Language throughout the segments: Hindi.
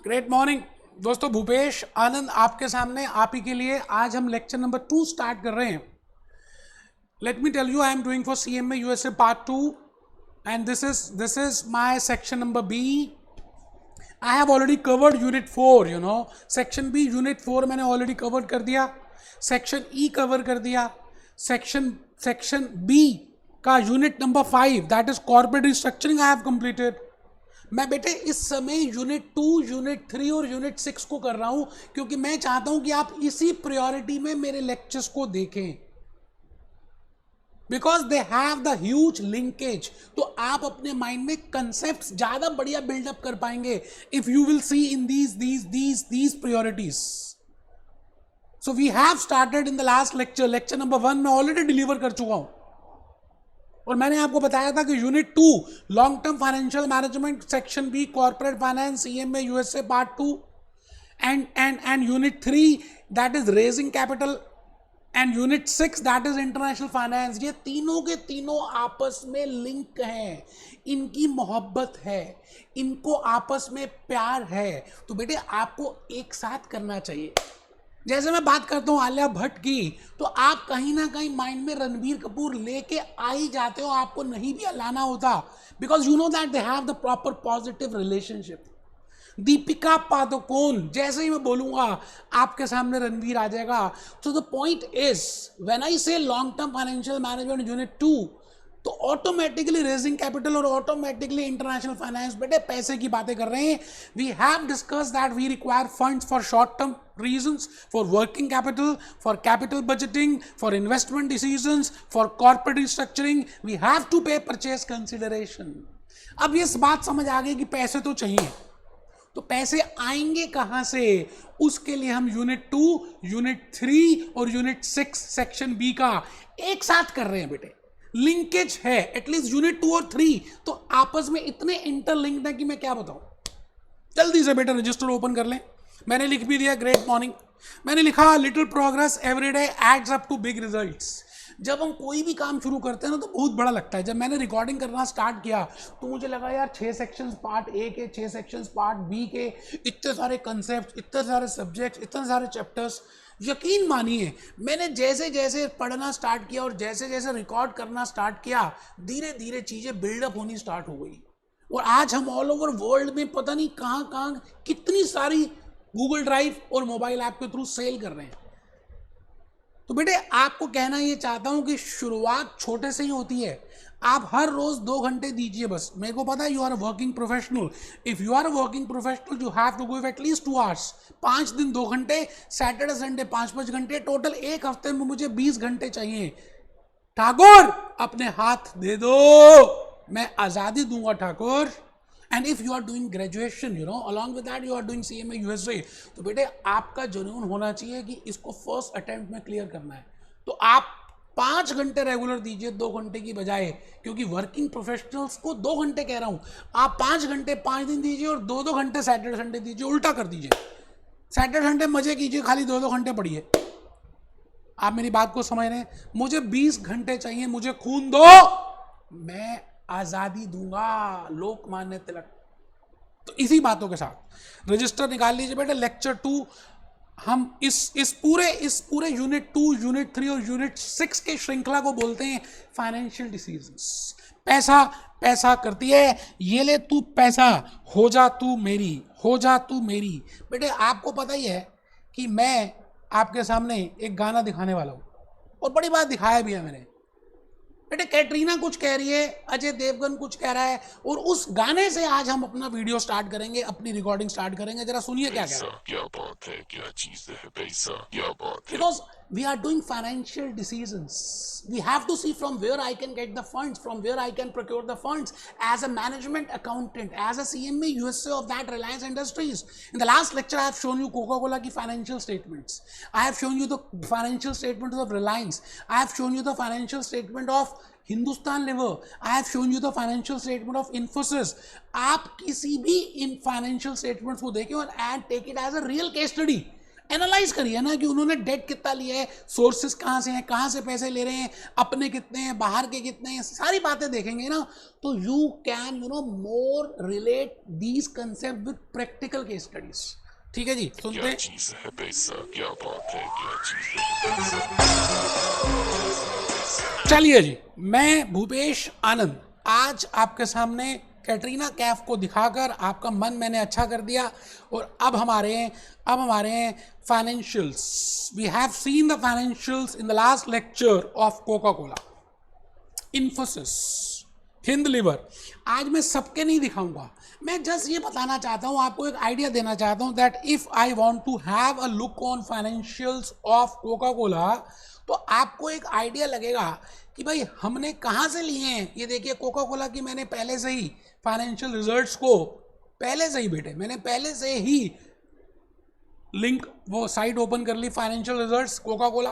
ग्रेट मॉर्निंग दोस्तों, भूपेश आनंद आपके सामने, आप ही के लिए आज हम लेक्चर नंबर 2 स्टार्ट कर रहे हैं। Let me tell you, I am doing for CMA USA part 2 and this is my section number B. I have already covered unit 4, you know section B unit 4 मैंने ऑलरेडी कवर कर दिया, सेक्शन ई कवर कर दिया, सेक्शन बी का unit number 5 that is corporate restructuring I have completed. मैं बेटे इस समय यूनिट 2, यूनिट 3 और यूनिट 6 को कर रहा हूं क्योंकि मैं चाहता हूं कि आप इसी प्रायोरिटी में मेरे लेक्चर्स को देखें, because they have the huge linkage. तो आप अपने माइंड में कंसेप्ट ज्यादा बढ़िया बिल्डअप कर पाएंगे if you will see in these priorities. So we have started in the last lecture number 1 में ऑलरेडी डिलीवर कर चुका हूं, और मैंने आपको बताया था कि unit 2 long term financial management, section B corporate finance, CMA USA part 2 and unit 3 that is raising capital and unit 6 that is international finance. ये तीनों के तीनों आपस में लिंक हैं, इनकी मोहब्बत है, इनको आपस में प्यार है। तो बेटे आपको एक साथ करना चाहिए। जैसे मैं बात करता हूँ आलिया भट्ट की, तो आप कहीं ना कहीं माइंड में रणबीर कपूर लेके आ ही जाते हो, आपको नहीं भी लाना होता, because you know that they have the proper positive relationship. Deepika Padukone, जैसे ही मैं बोलूंगा आपके सामने रणबीर आ जाएगा। So the point is when I say long term financial management unit 2, तो ऑटोमेटिकली रेजिंग कैपिटल और ऑटोमेटिकली इंटरनेशनल फाइनेंस, बेटे पैसे की बातें कर रहे हैं। We have discuss that we require funds for short term reasons, for working capital, for capital budgeting, for investment decisions, for corporate restructuring, we have to pay purchase consideration. अब ये बात समझ आ गई कि पैसे तो चाहिए, तो पैसे आएंगे कहां से? उसके लिए हम यूनिट 2, यूनिट 3 और यूनिट 6 सेक्शन बी का एक साथ कर रहे हैं बेटे। लिंकेज है, एटलीस्ट यूनिट 2 और 3 तो आपस में इतने इंटरलिंक्ड है कि मैं क्या बताऊं। जल्दी से बेटा रजिस्टर ओपन कर लें। मैंने लिख भी दिया ग्रेट मॉर्निंग, मैंने लिखा little progress every day adds up to big results. जब हम कोई भी काम शुरू करते हैं ना तो बहुत बड़ा लगता है। जब मैंने रिकॉर्डिंग करना स्टार्ट किया तो मुझे लगा यार 6 सेक्शंस पार्ट ए के, 6 सेक्शंस पार्ट बी के, इतने सारे कंसेप्ट, इतने सारे सब्जेक्ट्स, इतने सारे चैप्टर्स। यकीन मानिए मैंने जैसे जैसे पढ़ना स्टार्ट किया और जैसे जैसे रिकॉर्ड करना स्टार्ट किया, धीरे धीरे चीज़ें बिल्डअप होनी स्टार्ट हो गई। और आज हम ऑल ओवर वर्ल्ड में पता नहीं कहाँ कहाँ कितनी सारी गूगल ड्राइव और मोबाइल ऐप के थ्रू सेल कर रहे हैं। तो बेटे आपको कहना ये चाहता हूं कि शुरुआत छोटे से ही होती है। आप हर रोज 2 घंटे दीजिए बस। मेरे को पता है you are a working professional, if you are a working professional you have to give at least 2 hours. 5 दिन 2 घंटे, सैटरडे संडे 5-5 घंटे, टोटल एक हफ्ते में मुझे 20 घंटे चाहिए। ठाकुर अपने हाथ दे दो, मैं आजादी दूंगा Thakur. And if you are doing graduation, you know, along with that you are doing CMA USA, तो बेटे आपका जुनून होना चाहिए कि इसको फर्स्ट अटेम्प्ट में क्लियर करना है। तो आप 5 घंटे रेगुलर दीजिए 2 घंटे की बजाय, क्योंकि वर्किंग प्रोफेशनल्स को 2 घंटे कह रहा हूँ। आप 5 घंटे 5 दिन दीजिए और 2-2 घंटे सैटरडे संडे दीजिए, उल्टा कर दीजिए। सैटरडे संडे मजे कीजिए, खाली 2-2 घंटे पढ़िए। आप मेरी बात को समझ रहे हैं? मुझे 20 घंटे चाहिए, मुझे खून दो, मैं आजादी दूंगा, लोकमान्य तिलक। तो इसी बातों के साथ रजिस्टर निकाल लीजिए बेटे। लेक्चर 2 हम इस पूरे यूनिट 2, यूनिट 3 और यूनिट 6 के श्रृंखला को बोलते हैं फाइनेंशियल डिसीजंस। पैसा पैसा करती है, ये ले तू पैसा, हो जा तू मेरी, हो जा तू मेरी। बेटे आपको पता ही है कि मैं आपके सामने एक गाना दिखाने वाला हूं, और बड़ी बात दिखाया भी है मैंने। बेटे कैटरीना कुछ कह रही है, अजय देवगन कुछ कह रहा है, और उस गाने से आज हम अपना वीडियो स्टार्ट करेंगे, अपनी रिकॉर्डिंग स्टार्ट करेंगे। जरा सुनिए क्या कह रहा है। क्या बात है, क्या चीज है पैसा, क्या बात है। Because we are doing financial decisions, we have to see from where I can get the funds, from where I can procure the funds as a management accountant, as a CMA USA of that Reliance Industries. In the last lecture I have shown you Coca-Cola ki financial statements, I have shown you the financial statements of Reliance, I have shown you the financial statement of Hindustan Lever, I have shown you the financial statement of Infosys. आप किसी भी इन financial statements को देखें और and take it as a real case study. Analyse करिए ना कि उन्होंने डेट कितना लिया है, सोर्सेस कहाँ से हैं, कहाँ से पैसे ले रहे हैं, अपने कितने हैं, बाहर के कितने हैं, सारी बातें देखेंगे ना तो you can more relate these concept with practical case studies. ठीक है जी, सुनते क्या हैं। चीज है पैसा, क्या बात है, क्या चीज है पैसा। चलिए जी, मैं भूपेश आनंद आज आपके सामने कैटरीना कैफ को दिखाकर आपका मन मैंने अच्छा कर दिया। और अब हमारे हैं financials. We have seen the financials in the last lecture of Coca Cola, Infosys, Hind Lever. आज मैं सबके नहीं दिखाऊंगा, मैं जस्ट ये बताना चाहता हूँ, आपको एक आइडिया देना चाहता हूँ that if I want to have a look on financials of Coca Cola तो आपको एक आइडिया लगेगा कि भाई हमने कहाँ से लिए हैं। ये देखिए कोका कोला की मैंने पहले से ही फाइनेंशियल रिजल्ट्स को मैंने पहले से ही लिंक वो साइट ओपन कर ली, फाइनेंशियल रिजल्ट्स कोका कोला।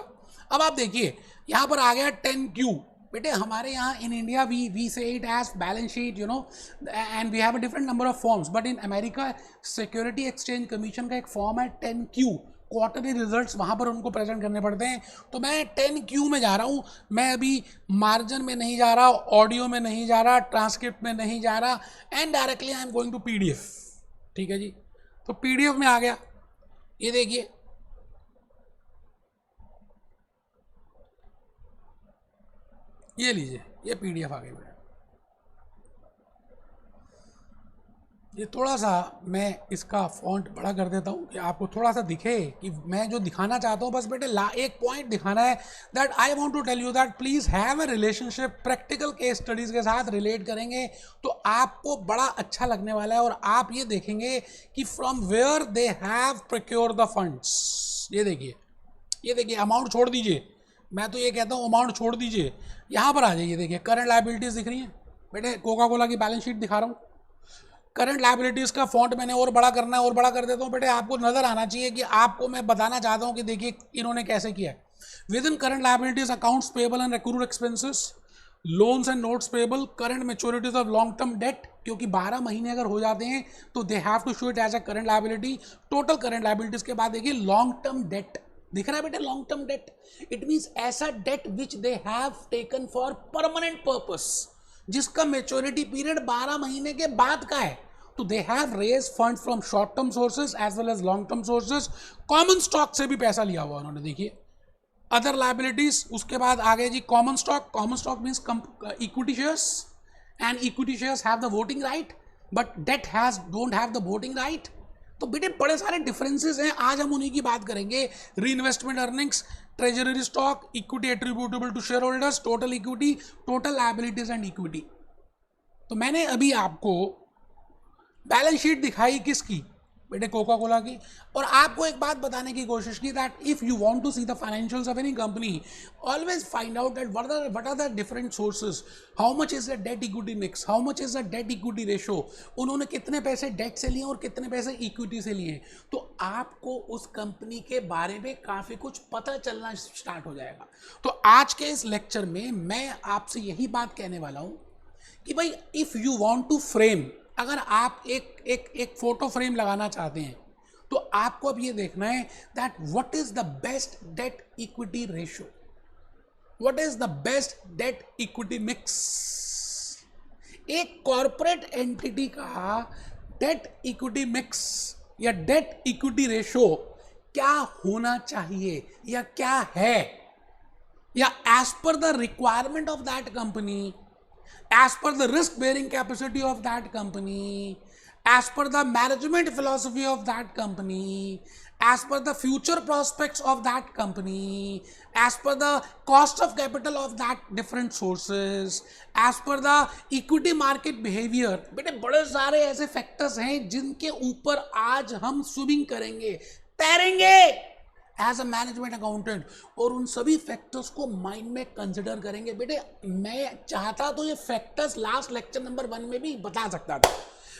अब आप देखिए यहाँ पर आ गया 10Q। बेटे हमारे यहाँ in India we say it as balance sheet and we have a different number of forms, but in America security exchange commission का एक फॉर्म है 10Q, क्वार्टरली रिजल्ट्स वहाँ पर उनको प्रेजेंट करने पड़ते हैं। तो मैं 10Q में जा रहा हूँ, मैं अभी मार्जिन में नहीं जा रहा, ऑडियो में नहीं जा रहा, ट्रांसक्रिप्ट में नहीं जा रहा, and directly I am going to PDF। ठीक है जी, तो PDF में आ गया, ये देखिए ये लीजिए, ये PDF आ गई बेटा। ये थोड़ा सा मैं इसका फॉन्ट बड़ा कर देता हूँ कि आपको थोड़ा सा दिखे कि मैं जो दिखाना चाहता हूँ। बस बेटे एक पॉइंट दिखाना है that I want to tell you that please have a relationship, practical case studies के साथ रिलेट करेंगे तो आपको बड़ा अच्छा लगने वाला है। और आप ये देखेंगे कि from where they have procure the funds. ये देखिए अमाउंट छोड़ दीजिए, मैं तो ये कहता हूँ अमाउंट छोड़ दीजिए, यहाँ पर आ जाइए। देखिए करंट लायबिलिटीज़ दिख रही हैं बेटे, कोका कोला की बैलेंस शीट दिखा रहा हूँ। करंट लायबिलिटीज़ का फॉन्ट मैंने और बड़ा करना है, और बड़ा कर देता हूँ बेटे, आपको नजर आना चाहिए कि आपको मैं बताना चाहता हूँ कि देखिए इन्होंने कैसे किया है। With in current liabilities accounts payable and accrued expenses, loans and notes payable, current maturities of long term debt, क्योंकि 12 महीने अगर हो जाते हैं तो they have to show it as a current liability. Total current liabilities के बाद देखिए लॉन्ग टर्म डेट दिख रहा है बेटे, long term debt it means ऐसा debt which they have taken for permanent purpose, जिसका मेच्योरिटी पीरियड 12 महीने के बाद का है। तो they have raise fund from short term sources as well as long term sources. Common stock से भी पैसा लिया हुआ उन्होंने, देखिए अदर लायबिलिटीज। उसके बाद आ गए जी common stock. Common stock means equity shares, and equity shares have the voting right but debt has don't have the voting right. तो बेटे बड़े सारे डिफरेंसेस हैं, आज हम उन्हीं की बात करेंगे। Reinvestment earnings, treasury stock, equity attributable to share holders, total equity, total liabilities and equity. तो मैंने अभी आपको बैलेंस शीट दिखाई किसकी बेटे, कोका कोला की। और आपको एक बात बताने की कोशिश की that if you want to see the financials of any company, always find out that what are the different sources, how much is the debt equity mix, how much is the debt equity ratio, उन्होंने कितने पैसे डेट से लिए और कितने पैसे इक्विटी से लिए। तो आपको उस कंपनी के बारे में काफ़ी कुछ पता चलना स्टार्ट हो जाएगा। तो आज के इस लेक्चर में मैं आपसे यही बात कहने वाला हूँ कि भाई if you want to frame, अगर आप एक फोटो फ्रेम लगाना चाहते हैं तो आपको अब ये देखना है that what is the best debt equity ratio, what is the best debt equity mix. एक कॉर्पोरेट एंटिटी का डेट इक्विटी मिक्स या डेट इक्विटी रेशियो क्या होना चाहिए या क्या है, या as per the requirement of that company, as per the risk bearing capacity of that company, as per the management philosophy of that company, as per the future prospects of that company, as per the cost of capital of that different sources, as per the equity market behavior। बेटे बड़े सारे ऐसे फैक्टर्स हैं जिनके ऊपर आज हम स्विमिंग करेंगे, तैरेंगे एज अ मैनेजमेंट अकाउंटेंट, और उन सभी फैक्टर्स को माइंड में कंसिडर करेंगे। बेटे मैं चाहता तो ये फैक्टर्स लास्ट लेक्चर नंबर 1 में भी बता सकता था,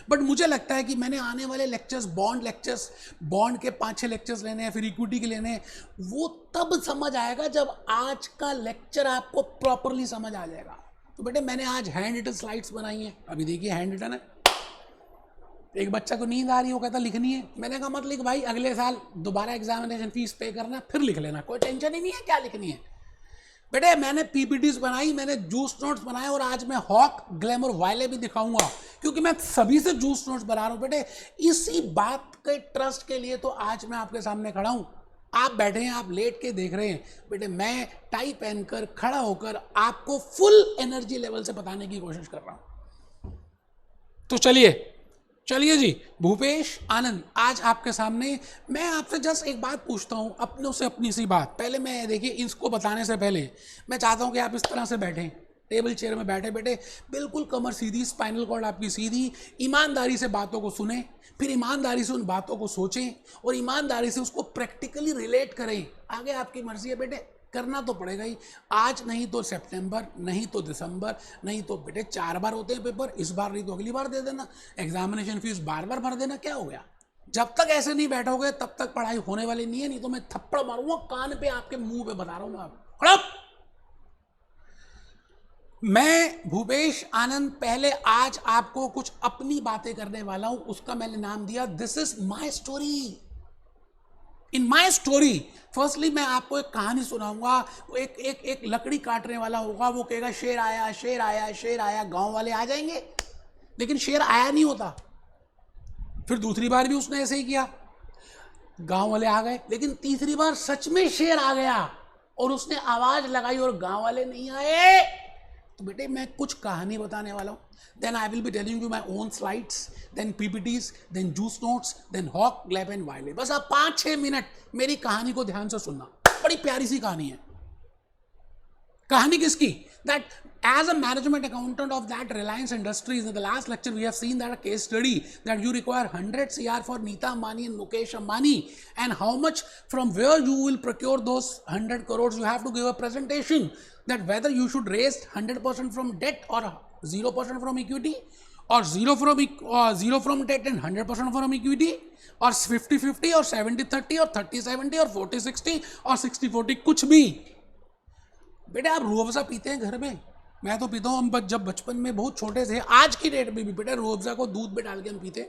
बट मुझे लगता है कि मैंने आने वाले लेक्चर्स, बॉन्ड के 5-6 लेक्चर्स लेने हैं, फिर इक्विटी के लेने हैं, वो तब समझ आएगा जब आज का लेक्चर आपको प्रॉपरली समझ आ जाएगा। तो बेटे मैंने आज हैंड रिटन स्लाइड्स बनाई हैं, अभी देखिए हैंड रिटन है, एक बच्चा को नींद आ रही है, वो कहता लिखनी है। मैंने कहा मत लिख भाई, अगले साल दोबारा एग्जामिनेशन फीस पे करना, फिर लिख लेना, कोई टेंशन ही नहीं है क्या लिखनी है। बेटे मैंने पीपीटीज बनाई, मैंने जूस नोट्स बनाए, और आज मैं हॉक ग्लैमर वाले भी दिखाऊंगा, क्योंकि मैं सभी से जूस नोट्स बना रहा हूं। बेटे इसी बात के ट्रस्ट के लिए तो आज मैं आपके सामने खड़ा हूं। आप बैठे हैं, आप लेट के देख रहे हैं। बेटे मैं टाई पहनकर खड़ा होकर आपको फुल एनर्जी लेवल से बताने की कोशिश कर रहा हूं। तो चलिए जी, भूपेश आनंद आज आपके सामने। मैं आपसे जस्ट एक बात पूछता हूं, अपनों से अपनी सी बात। पहले मैं देखिए इसको बताने से पहले मैं चाहता हूं कि आप इस तरह से बैठें, टेबल चेयर में बैठे बैठे बिल्कुल कमर सीधी, स्पाइनल कॉर्ड आपकी सीधी, ईमानदारी से बातों को सुने, फिर ईमानदारी से उन बातों को सोचें और ईमानदारी से उसको प्रैक्टिकली रिलेट करें। आगे आपकी मर्जी है बेटे, करना तो पड़ेगा ही। आज नहीं तो सितंबर, नहीं तो दिसंबर, नहीं तो बेटे 4 बार होते हैं पेपर, इस बार नहीं तो अगली बार दे देना। एग्जामिनेशन फीस बार बार भर देना, क्या हो गया। जब तक ऐसे नहीं बैठोगे तब तक पढ़ाई होने वाली नहीं है, नहीं तो मैं थप्पड़ मारूंगा कान पे, आपके मुंह पे बता रहा हूं मैं। आप मैं भूपेश आनंद पहले आज आपको कुछ अपनी बातें करने वाला हूं, उसका मैंने नाम दिया this is my story. In my story firstly मैं आपको एक कहानी सुनाऊंगा। एक लकड़ी काटने वाला होगा, वो कहेगा शेर आया शेर आया शेर आया, गांव वाले आ जाएंगे, लेकिन शेर आया नहीं होता। फिर दूसरी बार भी उसने ऐसे ही किया, गांव वाले आ गए, लेकिन तीसरी बार सच में शेर आ गया और उसने आवाज लगाई और गांव वाले नहीं आए। तो बेटे मैं कुछ कहानी बताने वाला हूँ, then I will be telling you my own slides, then PPTs, then juice notes, then Hock Gleim and Wiley. बस आप 5-6 मिनट मेरी कहानी को ध्यान से सुनना, बड़ी प्यारी सी कहानी है। कहानी किसकी? That as a management accountant of that Reliance Industries, in the last lecture we have seen that a case study that you require 100 CR for Neeta Ambani and Mukesh Ambani, and how much from where you will procure those 100 crores. You have to give a presentation that whether you should raise 100% from debt or 0% from equity, or 0 from debt and 100% from equity, or 50-50 or 70-30 or 30-70 or 40-60 or 60-40, कुछ भी। बेटे आप रूह अफ़ज़ा पीते हैं घर में? मैं तो पीता हूँ। हम जब बचपन में बहुत छोटे थे, आज की डेट में भी बेटे रूह अफ़ज़ा को दूध में डाल के हम पीते।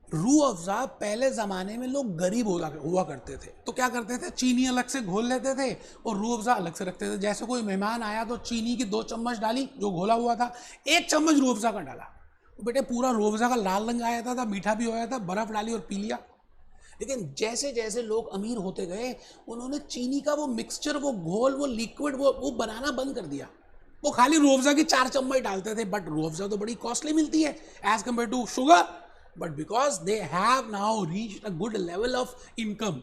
रूह अफ़ज़ा पहले ज़माने में लोग गरीब हुआ करते थे, तो क्या करते थे, चीनी अलग से घोल लेते थे और रूह अफ़ज़ा अलग से रखते थे। जैसे कोई मेहमान आया तो चीनी की 2 चम्मच डाली जो घोला हुआ था, 1 चम्मच रूह अफ़ज़ा का डाला, बेटे पूरा रूह अफ़ज़ा का लाल रंग आया था, मीठा भी हो गया था, बर्फ़ डाली और पी लिया। लेकिन जैसे जैसे लोग अमीर होते गए, उन्होंने चीनी का वो मिक्सचर, वो घोल, वो लिक्विड, वो बनाना बंद कर दिया। वो खाली रूह अफ़ज़ा की 4 चम्मच डालते थे, बट रूह अफ़ज़ा तो बड़ी कॉस्टली मिलती है as compare to sugar, but because they have now reached a good level of income.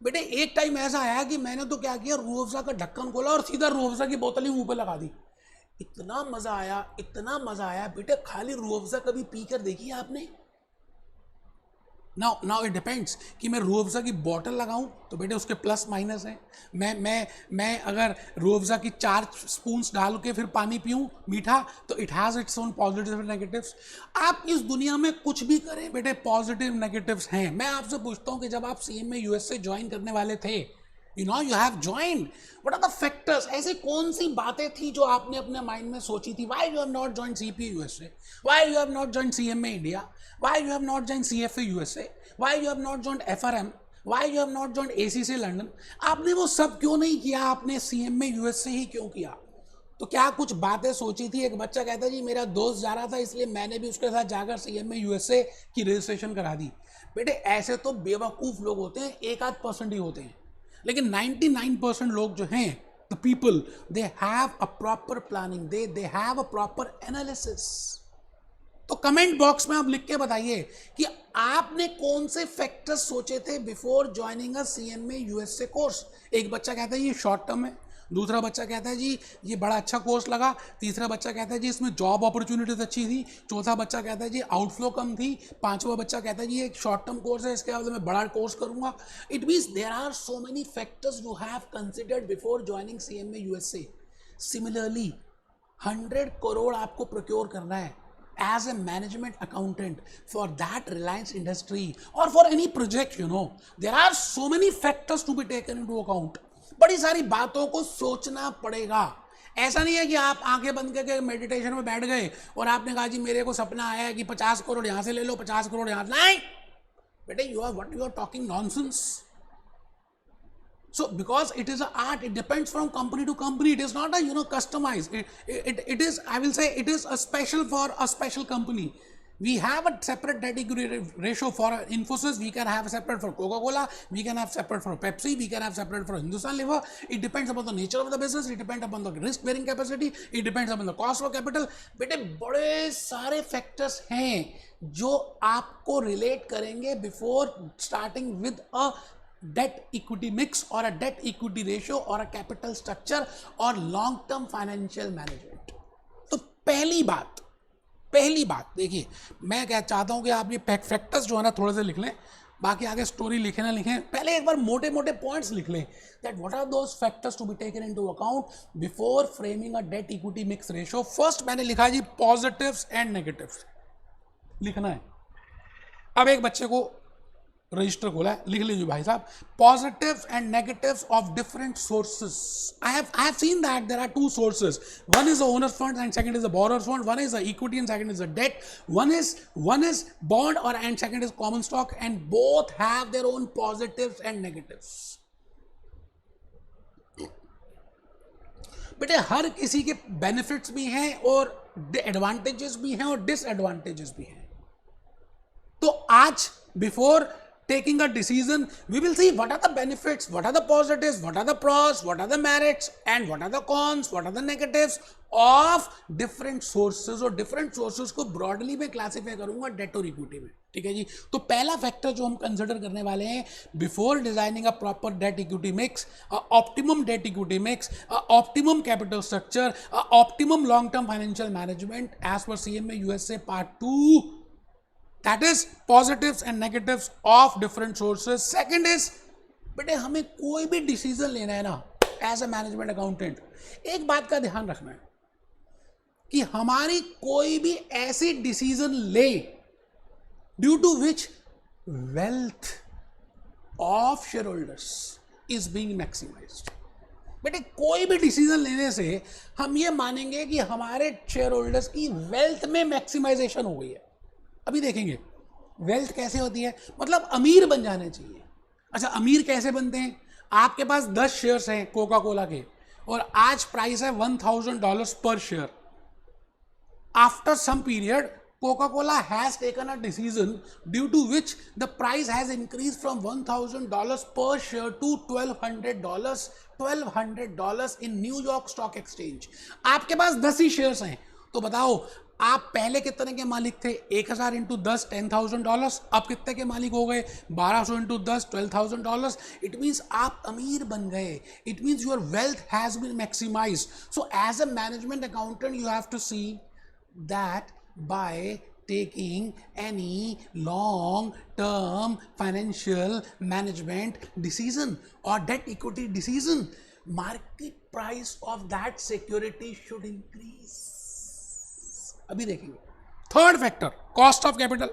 बेटे एक टाइम ऐसा आया कि मैंने तो क्या किया, रूह अफ़ज़ा का ढक्कन खोला और सीधा रूह अफ़ज़ा की बोतल ही मुंह पे लगा दी। इतना मजा आया, इतना मजा आया। बेटे खाली रूह अफ़ज़ा कभी पी कर देखिए आपने? नाउ इट डिपेंड्स कि मैं रूह अफ़ज़ा की बॉटल लगाऊं तो बेटे उसके प्लस माइनस हैं। मैं अगर रूह अफ़ज़ा की 4 स्पून्स डाल के फिर पानी पीऊं मीठा, तो it has its own positive and negatives. आप इस दुनिया में कुछ भी करें बेटे, पॉजिटिव नेगेटिव्स हैं। मैं आपसे पूछता हूं कि जब आप CMA USA ज्वाइन करने वाले थे, you have joined, what are the factors? ऐसी कौन सी बातें थी जो आपने अपने माइंड में सोची थी? Why you have not joined CPA USA? Why you have not joined CMA India? Why you have not joined CFA USA? Why you have not joined FRM? Why you have not joined ACC London? आपने वो सब क्यों नहीं किया? आपने CMA USA ही क्यों किया? तो क्या कुछ बातें सोची थी? एक बच्चा कहता जी मेरा दोस्त जा रहा था इसलिए मैंने भी उसके साथ जाकर CMA USA की रजिस्ट्रेशन करा दी। बेटे ऐसे तो बेवकूफ़ लोग होते हैं, 1-8% ही होते हैं, लेकिन 99% लोग जो हैं, the people, they have a proper planning, they have a proper analysis। तो कमेंट बॉक्स में आप लिख के बताइए कि आपने कौन से फैक्टर्स सोचे थे before joining a CMA USA course. एक बच्चा कहता है ये शॉर्ट टर्म है, दूसरा बच्चा कहता है जी ये बड़ा अच्छा कोर्स लगा, तीसरा बच्चा कहता है जी इसमें जॉब अपॉर्चुनिटीज अच्छी थी, चौथा बच्चा कहता है जी आउटफ्लो कम थी, पांचवा बच्चा कहता है जी एक शॉर्ट टर्म कोर्स है, इसके बाद मैं बड़ा कोर्स करूंगा। It means there are so many factors you have considered before joining CMA USA। Similarly 100 crore आपको प्रोक्योर करना है as a management accountant for that Reliance industry or for any project, there are so many factors to be taken into account। बड़ी सारी बातों को सोचना पड़ेगा। ऐसा नहीं है कि आप आंखें बंद करके मेडिटेशन में बैठ गए और आपने कहा जी मेरे को सपना आया है कि 50 करोड़ यहां से ले लो, 50 करोड़ यहां, नहीं बेटे, you are talking nonsense. So because it is an art, it depends from company to company. It is not a customized. It is, I will say, it is a special for a special company. We have a separate debt equity ratio for Infosys. We can have separate for Coca-Cola. We can have separate for Pepsi. We can have separate for Hindustan Lever. It depends upon the nature of the business. It depends upon the risk bearing capacity. It depends upon the cost of capital. बेटे बड़े सारे factors हैं जो आपको relate करेंगे before starting with a debt equity mix or a debt equity ratio or a capital structure or long term financial management. तो पहली बात देखिए, मैं क्या चाहता हूं कि आप ये फैक्टर्स जो है ना थोड़े से लिख लें, बाकी आगे स्टोरी लिखे ना लिखें, पहले एक बार मोटे मोटे पॉइंट्स लिख लें that what are those factors to be taken into account before framing a debt equity mix ratio. First मैंने लिखा जी पॉजिटिव्स एंड नेगेटिव्स लिखना है. अब एक बच्चे को रजिस्टर खोला है, लिख लीजिए भाई साहब, positives and negatives of different sources. I have seen that there are two sources. One is the owner's fund and second is the borrower's fund. One is the equity and second is the debt. One is bond and second is common stock, and both have their own positives and negatives. बेटे हर किसी के बेनिफिट्स भी हैं और एडवांटेजेस भी हैं और डिसएडवांटेजेस भी हैं. तो आज before taking a decision, we will see what are the benefits, what are the positives, what are the pros, what are the merits, and what are the cons, what are the negatives of different sources. और different sources को broadly मैं classify करूंगा debt और equity में. ठीक है जी. तो पहला factor जो हम consider करने वाले हैं before designing a proper debt equity mix, a optimum debt equity mix, a optimum capital structure, a optimum long term financial management as per CMA USA Part 2. That is positives and negatives of different sources. Second is, बेटे हमें कोई भी डिसीजन लेना है ना एज अ मैनेजमेंट अकाउंटेंट, एक बात का ध्यान रखना है कि हमारी कोई भी ऐसी डिसीजन ले due to which wealth of share holders is being maximized. बेटे कोई भी डिसीजन लेने से हम ये मानेंगे कि हमारे शेयर होल्डर्स की वेल्थ में मैक्सिमाइजेशन हो गई है. अभी देखेंगे वेल्थ कैसे होती है, मतलब अमीर बन जाने चाहिए. अच्छा, अमीर कैसे बनते हैं? आपके पास 10 शेयर्स हैं कोका कोला के और आज प्राइस है $1000 पर share. After some period coca Cola has taken a decision due to which the price has increase from $1000 पर share to $1200 in New York stock exchange. आपके पास 10 ही शेयर्स हैं, तो बताओ आप पहले कितने के मालिक थे? 1000 इंटू 10 $10,000. अब कितने के मालिक हो गए? 1200 इंटू 10 $12,000. इट मीन्स आप अमीर बन गए. It means your wealth has been maximized. So as a management accountant you have to see that by taking any long term financial management decision or debt equity decision, market price of that security should increase. अभी देखेंगे. Third factor, cost of capital.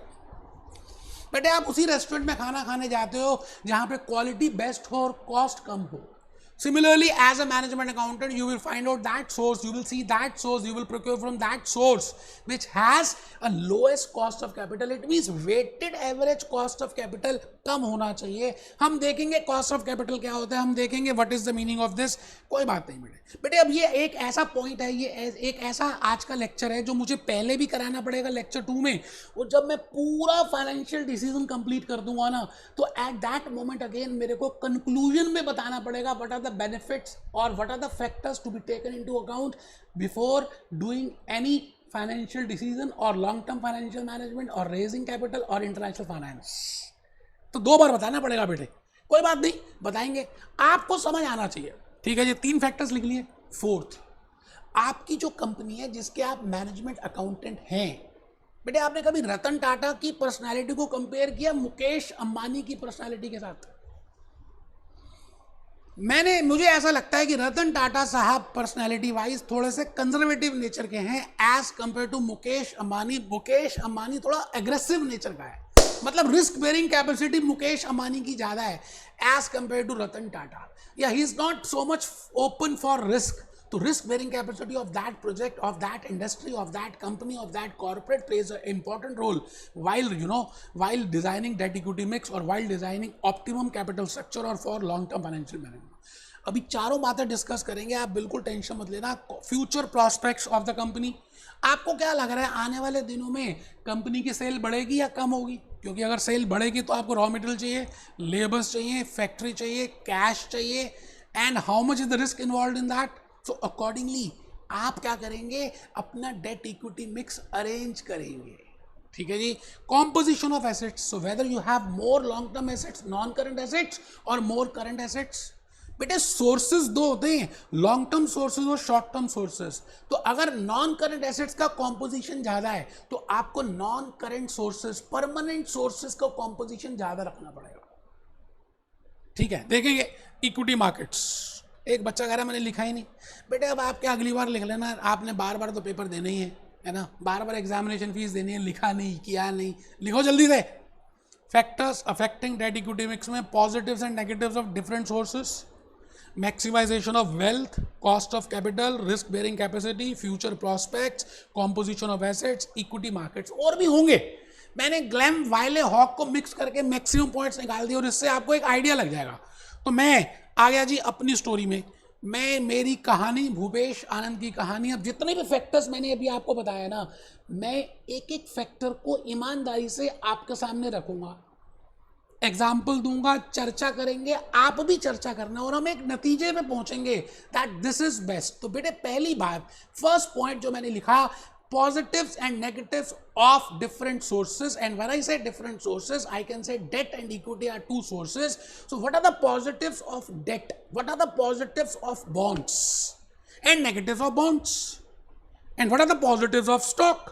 बेटे आप उसी रेस्टोरेंट में खाना खाने जाते हो जहां पे क्वालिटी बेस्ट हो और कॉस्ट कम हो. Similarly, as a management accountant, you will find out that source, you will see that source, you will procure from that source which has a lowest cost of capital. It means weighted average cost of capital कम होना चाहिए. हम देखेंगे cost of capital क्या होता है, हम देखेंगे what is the meaning of this. कोई बात नहीं बेटे. अब ये एक ऐसा पॉइंट है, ये एक ऐसा आज का लेक्चर है जो मुझे पहले भी कराना पड़ेगा लेक्चर 2 में, और जब मैं पूरा फाइनेंशियल डिसीजन कंप्लीट कर दूंगा ना तो एट दैट मोमेंट अगेन मेरे को कंक्लूजन में बताना पड़ेगा what are the benefits or what are the factors to be taken into account before doing any financial decision or long term financial management or raising capital or international finance. तो 2 बार बताना पड़ेगा बेटे. कोई बात नहीं, बताएंगे, आपको समझ आना चाहिए. ठीक है जी. 3 फैक्टर्स लिख लिए. फोर्थ, आपकी जो कंपनी है जिसके आप मैनेजमेंट अकाउंटेंट हैं, बेटे आपने कभी रतन टाटा की पर्सनालिटी को कंपेयर किया मुकेश अंबानी की पर्सनालिटी के साथ? मुझे ऐसा लगता है कि रतन टाटा साहब पर्सनालिटी वाइज थोड़े से कंजर्वेटिव नेचर के हैं as compare to Mukesh Ambani. Mukesh Ambani थोड़ा एग्रेसिव नेचर का है, मतलब risk bearing capacity Mukesh Ambani की ज्यादा है as compare to Ratan Tata. या he is not so much open for risk. तो risk bearing capacity of that project, of that industry, of that company, of that corporate plays an important role while designing debt equity mix or while designing optimum capital structure or for long term financial management. अभी चारों बातें डिस्कस करेंगे, आप बिल्कुल टेंशन मत लेना. Future prospects of the company, आपको क्या लग रहा है आने वाले दिनों में कंपनी की सेल बढ़ेगी या कम होगी? क्योंकि अगर सेल बढ़ेगी तो आपको रॉ मटेरियल चाहिए, लेबर्स चाहिए, फैक्ट्री चाहिए, कैश चाहिए, and how much is the risk involve in that. So accordingly आप क्या करेंगे, अपना डेट इक्विटी मिक्स अरेंज करेंगे. ठीक है जी. Composition of assets, so whether you have more long term assets, non current assets और मोर करंट एसेट्स. बेटे सोर्सेज दो होते हैं, लॉन्ग टर्म सोर्सेज और शॉर्ट टर्म सोर्सेज. तो अगर नॉन करंट एसेट्स का कॉम्पोजिशन ज्यादा है तो आपको non current sources, permanent sources का कॉम्पोजिशन ज्यादा रखना पड़ेगा. ठीक है. देखेंगे इक्विटी मार्केट्स. एक बच्चा कह रहा है मैंने लिखा ही नहीं. बेटे अब आप क्या अगली बार लिख लेना, आपने बार बार तो पेपर देना ही है ना, बार बार एग्जामिनेशन फीस देनी है, लिखा नहीं, किया नहीं, लिखो जल्दी से. Factors affecting debt equity mix में positives and negatives of different sources, maximization of wealth, cost of capital, risk bearing capacity, future prospects, composition of assets, equity markets. और भी होंगे. मैंने ग्लैम वाइले हॉक को मिक्स करके मैक्सिमम पॉइंट्स निकाल दिए और इससे आपको एक आइडिया लग जाएगा. तो मैं आ गया जी अपनी स्टोरी में. मैं मेरी कहानी, भूपेश आनंद की कहानी, अब जितने भी फैक्टर्स मैंने अभी आपको बताया ना, मैं एक एक फैक्टर को ईमानदारी से आपके सामने रखूंगा, एग्जाम्पल दूंगा, चर्चा करेंगे, आप भी चर्चा करना और हम एक नतीजे पे पहुंचेंगे दैट दिस इज बेस्ट. तो बेटे पहली बात, फर्स्ट पॉइंट जो मैंने लिखा, positives and negatives of different sources. And when I say different sources, I can say debt and equity are two sources. So what are the positives of debt? What are the positives of bonds? And negatives of bonds? And what are the positives of stock?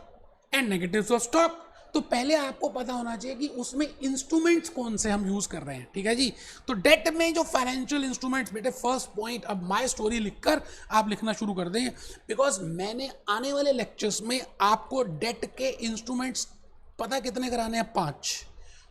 And negatives of stock? तो पहले आपको पता होना चाहिए कि उसमें इंस्ट्रूमेंट्स कौन से हम यूज कर रहे हैं. ठीक है जी. तो डेट में जो फाइनेंशियल इंस्ट्रूमेंट्स, बेटे फर्स्ट पॉइंट, अब माय स्टोरी लिखकर आप लिखना शुरू कर दें, बिकॉज मैंने आने वाले लेक्चर्स में आपको डेट के इंस्ट्रूमेंट्स पता कितने कराने हैं, 5.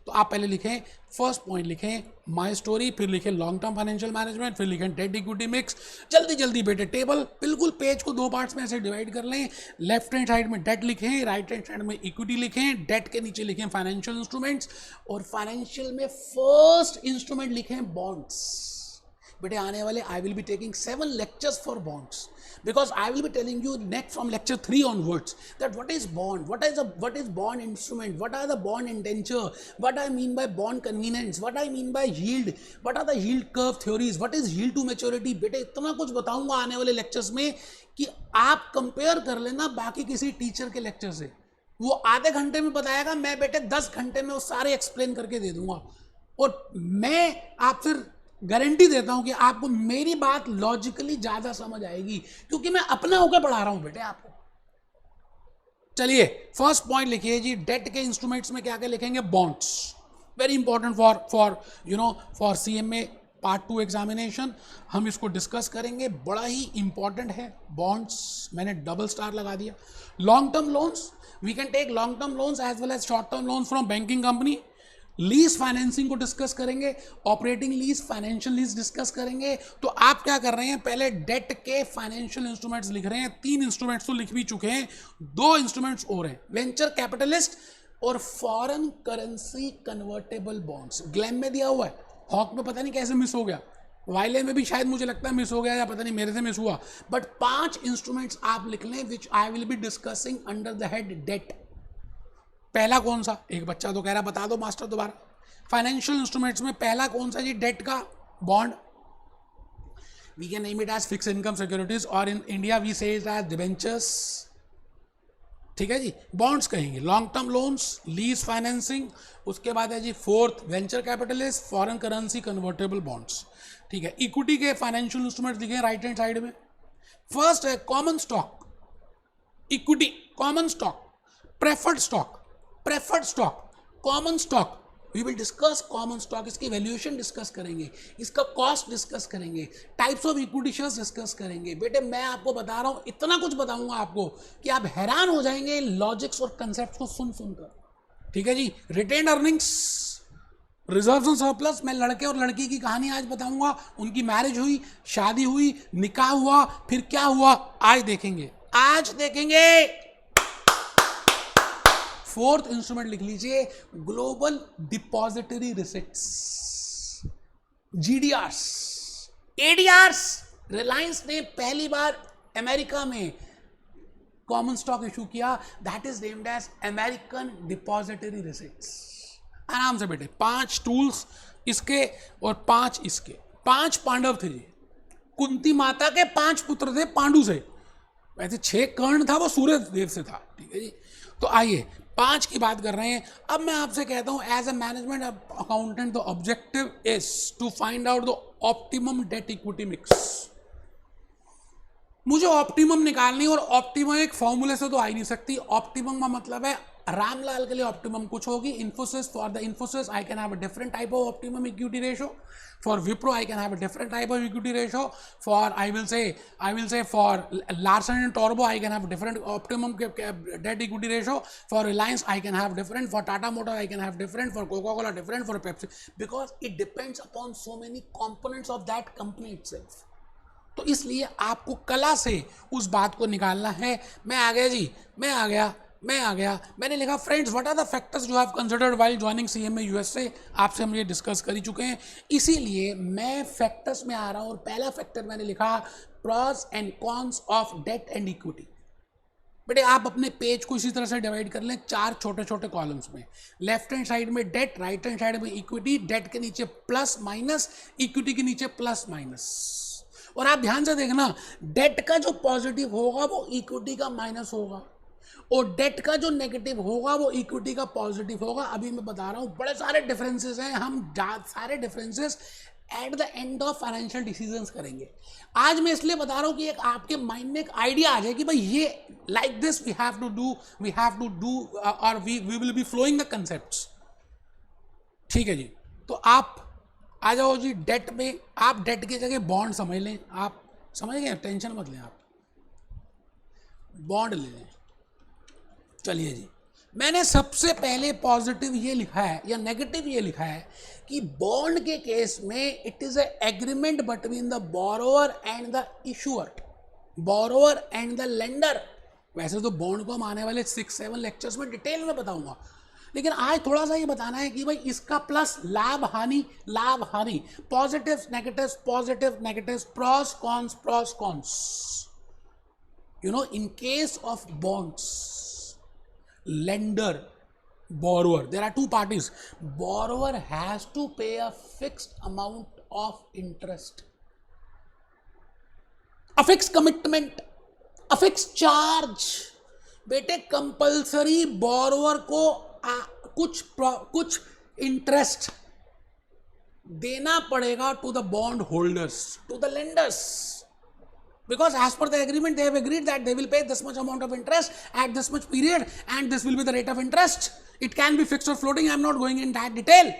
तो आप पहले लिखें, फर्स्ट पॉइंट लिखें माय स्टोरी, फिर लिखें लॉन्ग टर्म फाइनेंशियल मैनेजमेंट, फिर लिखें डेट इक्विटी मिक्स. जल्दी जल्दी बेटे टेबल, बिल्कुल पेज को 2 पार्ट्स में ऐसे डिवाइड कर लें. लेफ्ट हैंड साइड में डेट लिखें, राइट हैंड साइड में इक्विटी लिखें, डेट के नीचे लिखें फाइनेंशियल इंस्ट्रूमेंट्स और फाइनेंशियल में फर्स्ट इंस्ट्रूमेंट लिखें बॉन्ड्स. बेटे आने वाले आई will be taking 7 lectures for bonds, because I will be telling you next from lecture 3 onwards that what is bond, what is bond instrument, what are the bond indenture, what I mean by bond convenience, what I mean by yield, what are the yield curve theories, what is yield to maturity. बेटे इतना कुछ बताऊंगा आने वाले lectures में कि आप कंपेयर कर लेना बाकी किसी टीचर के लेक्चर से. वो आधे घंटे में बताएगा, मैं बेटे 10 घंटे में वो सारे एक्सप्लेन करके दे दूंगा. और मैं आपसे गारंटी देता हूं कि आपको मेरी बात लॉजिकली ज्यादा समझ आएगी, क्योंकि मैं अपना होकर पढ़ा रहा हूं बेटे आपको. चलिए फर्स्ट पॉइंट लिखिए जी, डेट के इंस्ट्रूमेंट्स में क्या क्या लिखेंगे, bonds. Very important for CMA part 2 examination. हम इसको डिस्कस करेंगे, बड़ा ही इंपॉर्टेंट है बॉन्ड्स. मैंने डबल स्टार लगा दिया. Long term loans, we can take long term loans as well as short term loans from banking company. Lease financing को डिस्कस करेंगे, operating lease, financial lease discuss करेंगे. तो आप क्या कर रहे हैं, पहले डेट के फाइनेंशियल इंस्ट्रूमेंट्स लिख रहे हैं. 3 इंस्ट्रूमेंट्स तो लिख भी चुके हैं, 2 इंस्ट्रूमेंट्स और हैं, वेंचर कैपिटलिस्ट और foreign currency convertible bonds. Glam में दिया हुआ है, हॉक में पता नहीं कैसे मिस हो गया, वाइले में भी शायद मुझे लगता है मिस हो गया या पता नहीं मेरे से मिस हुआ. बट 5 इंस्ट्रूमेंट्स आप लिख लें which I will be discussing under the head debt. पहला कौन सा, एक बच्चा तो कह रहा बता दो मास्टर दोबारा. फाइनेंशियल इंस्ट्रूमेंट्स में पहला कौन सा जी, डेट का bond. We can name it as fix income securities और in India we say it as debentures. ठीक है जी. बॉन्ड्स कहेंगे, long term loans, lease financing, उसके बाद है जी fourth venture capitalist, foreign currency convertible bonds. ठीक है. इक्विटी के फाइनेंशियल इंस्ट्रूमेंट्स दिखे राइट हैंड साइड में. फर्स्ट है common stock, equity, common stock, preferred stock, preferred stock, common stock. We will discuss common stock, इसकी वैल्यूएशन डिस्कस करेंगे, इसका कॉस्ट डिस्कस करेंगे, types of equity shares discuss करेंगे. बेटे मैं आपको बता रहा हूं, इतना कुछ बताऊंगा आपको कि आप हैरान हो जाएंगे लॉजिक्स और कंसेप्ट को सुन सुनकर. ठीक है जी. Retained earnings, reserves and surplus, मैं लड़के और लड़की की कहानी आज बताऊंगा, उनकी मैरिज हुई, शादी हुई, निकाह हुआ, फिर क्या हुआ आज देखेंगे, आज देखेंगे। फोर्थ इंस्ट्रूमेंट लिख लीजिए, global depository receipts, GDRs, ADRs. Reliance ने पहली बार अमेरिका में कॉमन स्टॉक इशू किया, that is named as American depository receipts. आराम से बेटे, 5 टूल्स इसके और 5 इसके। 5 पांडव थे जी, कुंती माता के 5 पुत्र थे पांडु से, वैसे 6 कर्ण था वो सूर्य देव से था, ठीक है जी। तो आइए 5 की बात कर रहे हैं। अब मैं आपसे कहता हूं as a management accountant the objective is to find out the optimum debt equity mix. मुझे ऑप्टिमम निकालनी, और ऑप्टिमम एक फॉर्मूले से तो आ ही नहीं सकती। ऑप्टिमम का मतलब है रामलाल के लिए ऑप्टिमम कुछ होगी, Infosys, for the Infosys I can have a different type of optimum equity ratio, for Wipro I can have a different type of equity ratio, for I will से for Larsen and turbo I can have different optimum debt equity ratio, for Reliance I can have different, for Tata motor I can have different, for Coca Cola different, for Pepsi, because it depends upon so many components of that company itself. तो इसलिए आपको कला से उस बात को निकालना है। मैं आ गया जी, मैं आ गया। मैंने लिखा friends what are the factors you have considered while joining CMA USA. आपसे हम ये डिस्कस कर ही चुके हैं, इसीलिए मैं फैक्टर्स में आ रहा हूं। और पहला फैक्टर मैंने लिखा pros and cons of debt and equity. बेटे आप अपने पेज को इसी तरह से डिवाइड कर लें 4 छोटे छोटे कॉलम्स में। लेफ्ट हैंड साइड में डेट, राइट हैंड साइड में इक्विटी, डेट के नीचे प्लस माइनस, इक्विटी के नीचे प्लस माइनस। और आप ध्यान से देखना, डेट का जो पॉजिटिव होगा वो इक्विटी का माइनस होगा, और डेट का जो नेगेटिव होगा वो इक्विटी का पॉजिटिव होगा। अभी मैं बता रहा हूं बड़े सारे डिफरेंसेस हैं, हम सारे differences at the end of financial decisions करेंगे। आज मैं इसलिए बता रहा हूं कि एक आपके माइंड में एक आइडिया आ जाए कि भाई ये like this we have to do और we will be flowing the concepts. ठीक है जी, तो आप आ जाओ जी डेट में। आप डेट की जगह बॉन्ड समझ लें, आप समझ गए, टेंशन मत लें, आप बॉन्ड ले लें। चलिए जी, मैंने सबसे पहले पॉजिटिव ये लिखा है या नेगेटिव ये लिखा है कि बॉन्ड के केस में it is a agreement between the borrower and the issuer, borrower and the lender. वैसे तो बॉन्ड को हम आने वाले 6-7 लेक्चर्स में डिटेल में बताऊंगा, लेकिन आज थोड़ा सा ये बताना है कि भाई इसका प्लस लाभ हानि, positive negative, pros cons. You know, in case of bonds, lender, borrower, there are 2 parties. Borrower has to pay a fixed amount of interest, a fixed commitment, a fixed charge. बेटे कंपल्सरी borrower को कुछ इंटरेस्ट देना पड़ेगा to the bond holders, to the lenders. Because as per the agreement, they have agreed that they will pay this much amount of interest at this much period, and this will be the rate of interest. It can be fixed or floating. I am not going in that detail.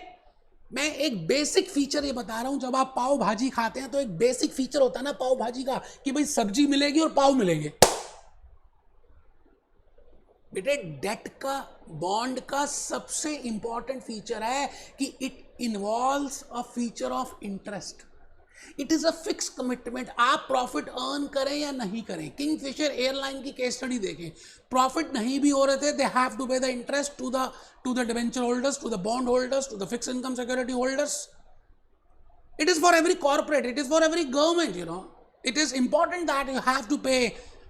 मैं एक बेसिक फीचर ये बता रहा हूं, जब आप पाव भाजी खाते हैं तो एक बेसिक फीचर होता है ना पाव भाजी का कि भाई सब्जी मिलेगी और पाव मिलेंगे। बेटे डेट का, बॉन्ड का सबसे इंपॉर्टेंट फीचर है कि it involves a feature of interest. It is a fix commitment. आप प्रॉफिट अर्न करें या नहीं करें, किंगफिशर एयरलाइन की केस स्टडी देखें, प्रॉफिट नहीं भी हो रहे थे, they have to pay the interest to the debenture holders, to the bond holders, to the fix income security holders. It is for every corporate, it is for every government, you know, it is important that you have to पे,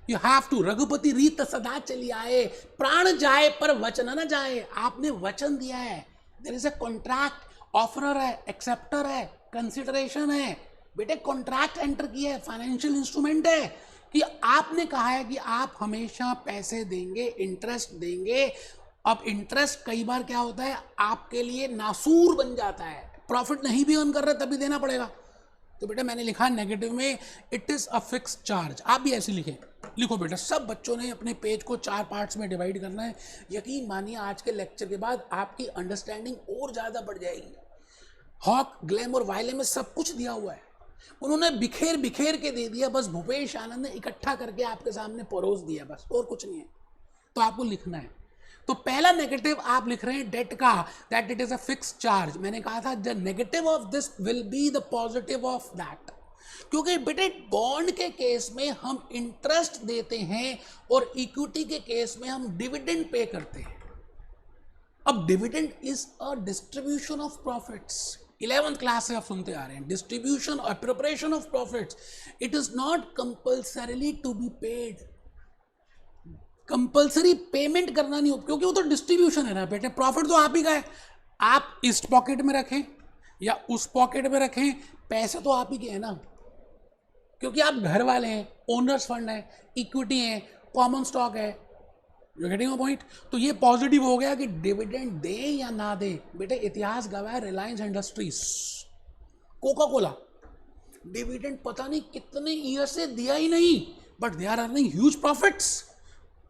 यू हैव टू। रघुपति रीत सदा चली आए, प्राण जाए पर वचन न जाए। आपने वचन दिया है, there is a contract, offerer है, एक्सेप्टर है, कंसिडरेशन है। बेटे कॉन्ट्रैक्ट एंटर किया है, फाइनेंशियल इंस्ट्रूमेंट है कि आपने कहा है कि आप हमेशा पैसे देंगे, इंटरेस्ट देंगे। अब इंटरेस्ट कई बार क्या होता है, आपके लिए नासूर बन जाता है, प्रॉफिट नहीं भी अर्न कर रहे तभी देना पड़ेगा। तो बेटा मैंने लिखा नेगेटिव में it is a fix charge. आप भी ऐसे लिखो बेटा। सब बच्चों ने अपने पेज को 4 पार्ट्स में डिवाइड करना है। यकीन मानिए आज के लेक्चर के बाद आपकी अंडरस्टैंडिंग और ज़्यादा बढ़ जाएगी। हॉक, ग्लैमर, वायले में सब कुछ दिया हुआ है, उन्होंने बिखेर के दे दिया, बस भूपेश आनंद ने इकट्ठा करके आपके सामने परोस दिया, बस और कुछ नहीं है। तो आपको लिखना है। तो पहला नेगेटिव आप लिख रहे हैं डेट का, that it is a fixed charge. मैंने कहा था the negative of this will be the positive of that, क्योंकि बेटे बॉन्ड के केस में हम इंटरेस्ट देते हैं और इक्विटी के केस में हम डिविडेंड पे करते हैं। अब dividend is a distribution of profits, 11th class से आप सुनते आ रहे हैं, डिस्ट्रीब्यूशन और preparation of profits. It is not compulsorily to be paid, compulsory payment करना नहीं होता, क्योंकि वो तो डिस्ट्रीब्यूशन है ना बेटे, प्रॉफिट तो आप ही का है। आप इस पॉकेट में रखें या उस पॉकेट में रखें, पैसे तो आप ही के हैं ना, क्योंकि आप घर वाले हैं, ओनर्स फंड है, इक्विटी है, कॉमन स्टॉक है। You getting my point? तो ये पॉजिटिव हो गया कि डिविडेंड दे या ना दे। बेटे इतिहास गवाह है, Reliance industries, Coca Cola, dividend पता नहीं कितने ईयर से दिया ही नहीं, but they are earning huge profits.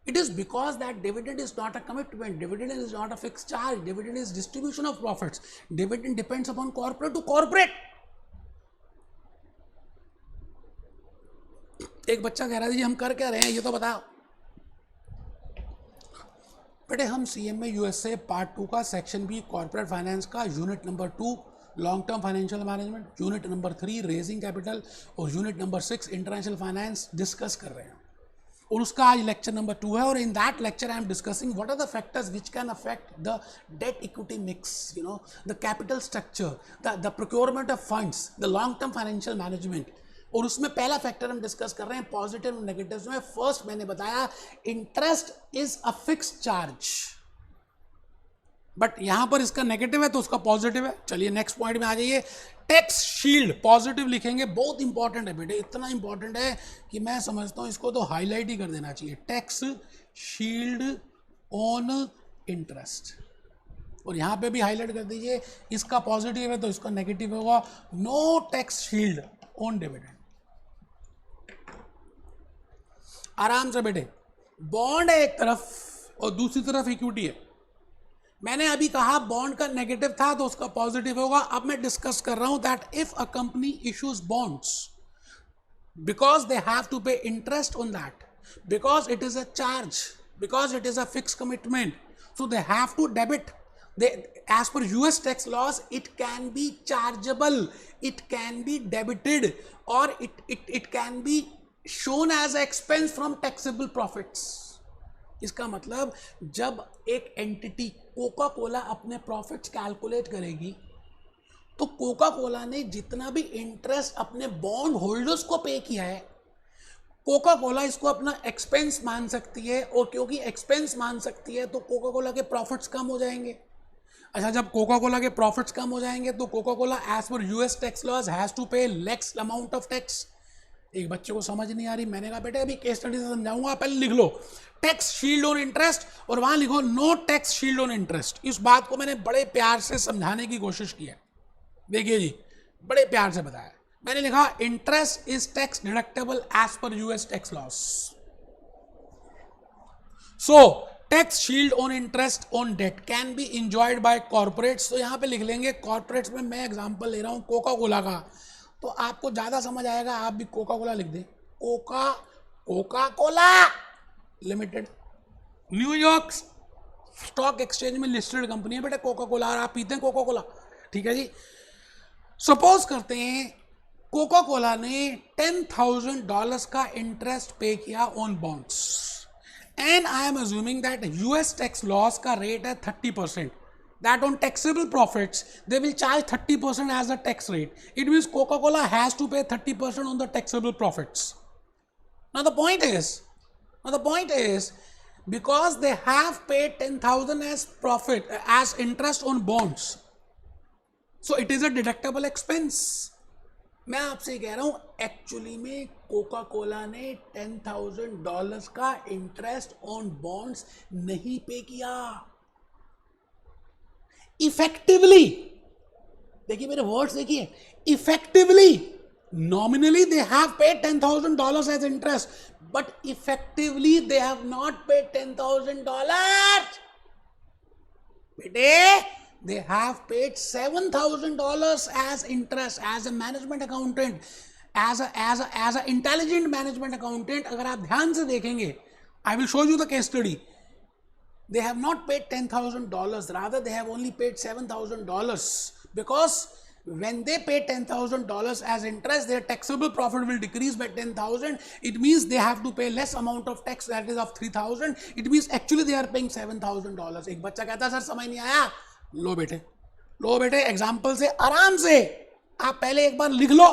It is because that dividend is not a commitment, dividend is not a fixed charge, dividend is distribution of profits, dividend depends upon corporate to corporate. एक बच्चा कह रहा है जी हम कर क्या रहे हैं ये तो बताओ। बेटे हम CMA USA पार्ट 2 का सेक्शन बी कॉर्पोरेट फाइनेंस का unit number 2 long term financial management, unit number 3 raising capital और unit number 6 international finance discuss कर रहे हैं, और उसका आज लेक्चर नंबर 2 है। और in that lecture I am discussing what are the factors which can affect the debt equity mix, you know, the capital structure, the procurement of funds, the long term financial management. और उसमें पहला फैक्टर हम डिस्कस कर रहे हैं पॉजिटिव और नेगेटिव में। फर्स्ट मैंने बताया interest is a fixed charge, but यहां पर इसका नेगेटिव है तो उसका पॉजिटिव है। चलिए नेक्स्ट पॉइंट में आ जाइए। टैक्स शील्ड पॉजिटिव लिखेंगे, बहुत इंपॉर्टेंट है बेटे, इतना इंपॉर्टेंट है कि मैं समझता हूं इसको तो हाईलाइट ही कर देना चाहिए। टैक्स शील्ड ऑन इंटरेस्ट, और यहां पे भी हाईलाइट कर दीजिए, इसका पॉजिटिव है तो इसका नेगेटिव होगा। No tax shield on dividend. आराम से बेटे, बॉन्ड है एक तरफ और दूसरी तरफ इक्विटी है। मैंने अभी कहा बॉन्ड का नेगेटिव था तो उसका पॉजिटिव होगा। अब मैं डिस्कस कर रहा हूं that if a company issues bonds because they have to pay interest on that, because it is a charge, because it is a fix commitment, so they have to debit. As per US tax laws, it can be chargeable, it can be debited, or it can be shown as expense from taxable profits. इसका मतलब जब एक एंटिटी कोका कोला अपने प्रॉफिट्स कैलकुलेट करेगी तो कोका कोला ने जितना भी इंटरेस्ट अपने बॉन्ड होल्डर्स को पे किया है, कोका कोला इसको अपना एक्सपेंस मान सकती है, और क्योंकि एक्सपेंस मान सकती है तो कोका कोला के प्रॉफिट्स कम हो जाएंगे। अच्छा, जब कोका कोला के प्रॉफिट्स कम हो जाएंगे तो Coca Cola as per US tax laws has to pay less amount of tax. एक बच्चे को समझ नहीं आ रही, मैंने कहा बेटे अभी केस स्टडी से समझाऊंगा, पहले लिख लो टैक्स शील्ड ऑन इंटरेस्ट और वहां लिखो no tax shield on interest. इस बात को मैंने बड़े प्यार से समझाने की कोशिश की है। देखिए जी, बड़े प्यार से बताया। मैंने लिखा interest is tax deductible as per US tax laws, so tax shield on interest on debt can be enjoyed by corporates. तो यहां पे लिख लेंगे कॉर्पोरेट्स में, मैं एग्जांपल ले रहा हूं कोका कोला का, तो आपको ज्यादा समझ आएगा, आप भी कोका कोला लिख दें। Coca Cola limited New York stock exchange में लिस्टेड कंपनी है बेटा कोका कोला, और आप पीते हैं कोका कोला, ठीक है जी। सपोज करते हैं कोका कोला ने $10,000 का इंटरेस्ट पे किया on bonds, and I am assuming that US tax loss का रेट है 30%, that on taxable profits they will charge 30% as a tax rate. It means Coca-Cola has to pay 30% on the taxable profits. Now the point is because they have paid 10,000 as profit as interest on bonds, so it is a deductible expense. मैं आपसे कह रहा हूं एक्चुअली में कोका कोला ने $10,000 का इंटरेस्ट ऑन बॉन्ड्स नहीं पे किया। इफेक्टिवली, देखिए मेरे वर्ड्स देखिए, effectively nominally they have paid $10,000 as interest, but effectively they have not paid $10,000 बेटे, they have paid $7,000 as interest as a management accountant, as a intelligent management accountant. अगर आप ध्यान से देखेंगे, I will show you the case study. they have not paid $10,000, rather they have only paid $7,000, because when they pay $10,000 as interest, their taxable profit will decrease by 10,000. It means they have to pay less amount of tax, that is of 3,000. It means actually they are paying $7,000. एक बच्चा कहता सर समझ नहीं आया, लो बेटे एग्जाम्पल से आराम से आप पहले एक बार लिख लो।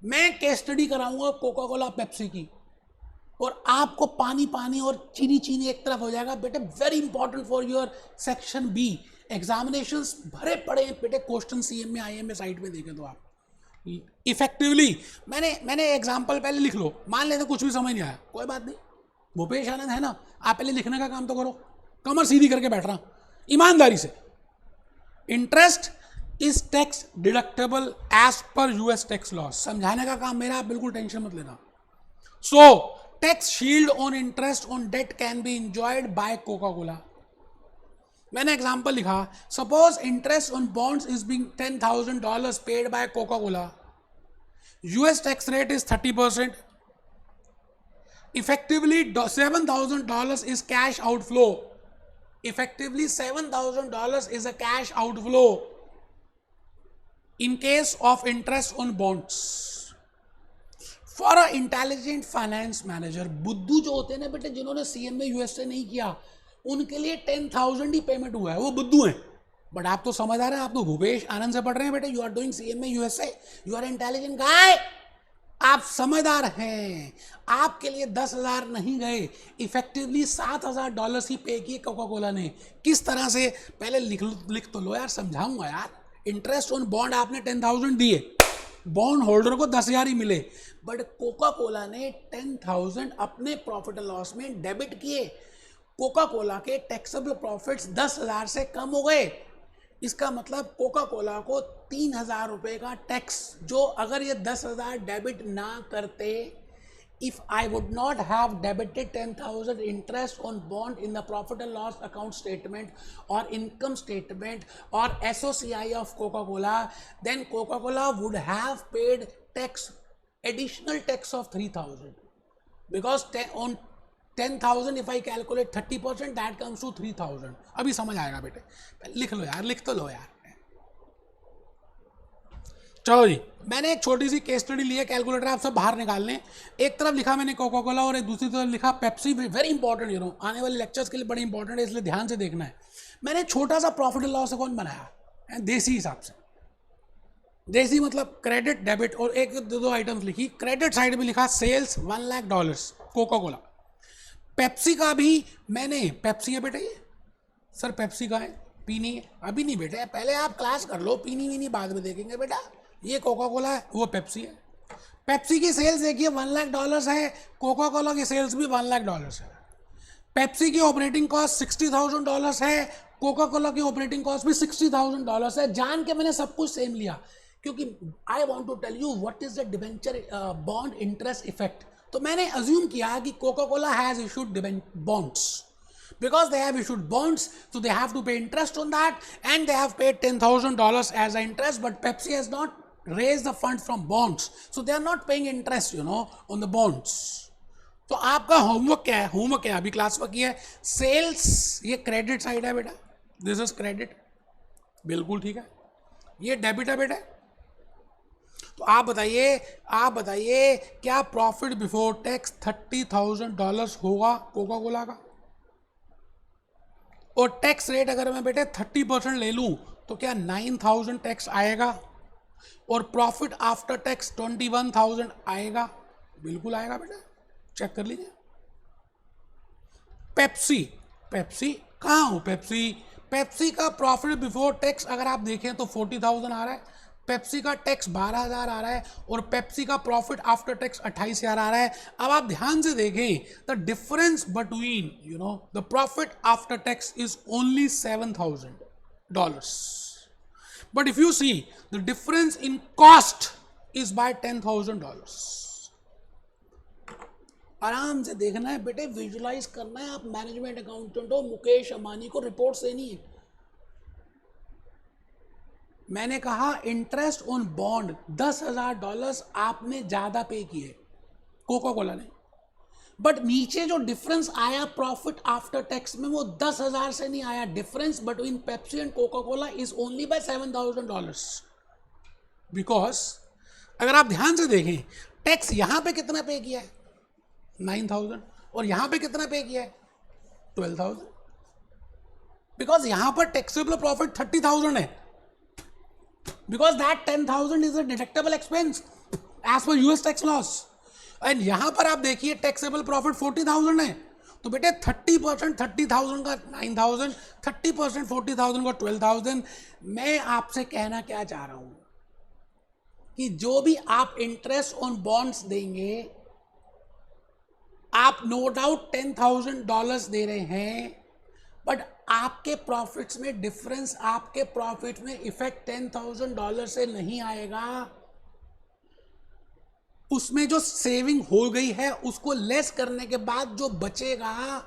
मैं केस स्टडी कराऊंगा कोका कोला पेप्सी की, और आपको पानी और चीनी एक तरफ हो जाएगा बेटे। Very important for your section B examinations भरे पड़े हैं बेटे, क्वेश्चन सीएम में आईएम में साइट में देखें तो आप इफेक्टिवली। मैंने एग्जाम्पल पहले लिख लो, मान लेते कुछ भी समझ नहीं आया, कोई बात नहीं, भूपेश आनंद है ना, आप पहले लिखने का काम तो करो, कमर सीधी करके बैठ रहा ईमानदारी से। Interest is tax deductible as per US tax law, समझाने का काम मेरा, आप बिल्कुल टेंशन मत लेना। So tax shield on interest on debt can be enjoyed by Coca Cola. मैंने एग्जाम्पल लिखा, suppose interest on bonds is being $10,000 paid by Coca Cola, US tax rate is 30%, effectively $7,000 is cash outflow, effectively $7,000 is a cash outflow in case of interest on bonds. For a intelligent finance manager, बुद्धू जो होते हैं ना बेटे, जिन्होंने सीएम में यूएसए नहीं किया, उनके लिए 10,000 ही पेमेंट हुआ है, वो बुद्धू हैं। बट आप तो समझदार हैं, आप तो भूपेश आनंद से पढ़ रहे हैं बेटे, यू आर डूइंग सीएम में USA, you are intelligent guy, आप समझदार हैं। आपके लिए 10,000 नहीं गए, इफेक्टिवली $7,000 ही पे किए कोका कोला ने। किस तरह से, पहले लिख तो लो यार, समझाऊंगा यार। इंटरेस्ट ऑन बॉन्ड आपने 10,000 दिए, बॉन्ड होल्डर को 10,000 ही मिले, बट कोका कोला ने 10,000 अपने प्रॉफिट एंड लॉस में डेबिट किए। कोका कोला के टैक्सेबल प्रॉफिट्स 10,000 से कम हो गए। इसका मतलब कोका कोला को 3,000 रुपये का टैक्स, जो अगर ये 10,000 डेबिट ना करते, if I would not have debited 10,000 interest on bond in the profit and loss account statement और इनकम स्टेटमेंट और SOCI of Coca Cola, then Coca Cola would have paid tax, additional tax of 3,000, because on 10,000 if I calculate 30%, that comes to 3,000। अभी समझ आएगा बेटे, लिख लो यार, लिख तो लो यार। चलो जी, मैंने एक छोटी सी केस स्टडी ली है, कैलकुलेटर आप सब बाहर निकाल लें। एक तरफ लिखा मैंने कोका कोला और एक दूसरी तरफ लिखा Pepsi. Very important, you know, आने वाले लेक्चर्स के लिए बड़ी इंपॉर्टेंट है, इसलिए ध्यान से देखना है। मैंने छोटा सा प्रॉफिट एंड लॉस अकाउंट बनाया देसी हिसाब से, देसी मतलब क्रेडिट डेबिट, और एक दो आइटम्स लिखी। क्रेडिट साइड में लिखा सेल्स $1,00,000 कोका कोला। पेप्सी का भी मैंने, पेप्सी है बेटे ये, सर पेप्सी का है, पीनी है, अभी नहीं बेटे, पहले आप क्लास कर लो, पीनी वीनी बाद में देखेंगे बेटा। ये कोका कोला है, वो पेप्सी है। पेप्सी की सेल्स देखिए $1,00,000 है, कोका कोला की सेल्स भी $1,00,000 है। पेप्सी की ऑपरेटिंग कॉस्ट $60,000 है, कोका कोला की ऑपरेटिंग कॉस्ट भी $60,000 है। जान के मैंने सब कुछ सेम लिया, क्योंकि I want to tell you what is the debenture bond interest effect. तो मैंने अज्यूम किया कि Coca Cola has issued bonds, because they have issued bonds, so they have to pay interest on that, and they have paid $10,000 as an interest, but Pepsi has not raised the fund from bonds, so they are not paying interest, you know, on the bonds. तो आपका होमवर्क क्या है? होमवर्क क्या है? अभी क्लास वर्क ये है, सेल्स, ये क्रेडिट साइड है बेटा, दिस इज क्रेडिट, बिल्कुल ठीक है। ये डेबिट है बेटा। तो आप बताइए क्या प्रॉफिट बिफोर टैक्स $30,000 होगा कोका कोला का? और टैक्स रेट अगर मैं बेटे 30% ले लूं तो क्या 9,000 टैक्स आएगा? और प्रॉफिट आफ्टर टैक्स 21,000 आएगा? बिल्कुल आएगा बेटा, चेक कर लीजिए। पेप्सी कहाँ हो? पेप्सी का प्रॉफिट बिफोर टैक्स अगर आप देखें तो 40,000 आ रहा है, पेप्सी का टैक्स 12,000 आ रहा है, और पेप्सी का प्रॉफिट आफ्टर टैक्स 28,000 आ रहा है। अब आप ध्यान से देखें, the difference between, you know, the profit after tax is only $7,000, but if you see the difference in cost is by $10,000। आराम से देखना है बेटे, विजुलाइज करना है। आप मैनेजमेंट अकाउंटेंट हो, मुकेश अंबानी को रिपोर्ट देनी है। मैंने कहा इंटरेस्ट ऑन बॉन्ड $10,000 आपने ज्यादा पे किए कोका कोला ने, बट नीचे जो डिफरेंस आया प्रॉफिट आफ्टर टैक्स में वो 10,000 से नहीं आया. Difference between Pepsi and Coca Cola is only by $7,000. Because अगर आप ध्यान से देखें, टैक्स यहां पे कितना पे किया है? 9,000. और यहां पे कितना पे किया है? 12,000. बिकॉज यहां पर टैक्सेबल प्रॉफिट 30,000 है. Because that 10,000 is a deductible expense as per US tax laws. And यहां पर आप देखिए टैक्सेबल प्रॉफिट 40,000 है. तो बेटे 30% 30,000 का 9,000, 30% 40,000 का 12,000. मैं आपसे कहना क्या चाह रहा हूं कि जो भी आप इंटरेस्ट ऑन बॉन्ड्स देंगे, आप नो डाउट $10,000 दे रहे हैं, बट आपके प्रॉफिट्स में डिफरेंस, आपके प्रॉफिट में इफेक्ट $10,000 से नहीं आएगा. उसमें जो सेविंग हो गई है उसको लेस करने के बाद जो बचेगा,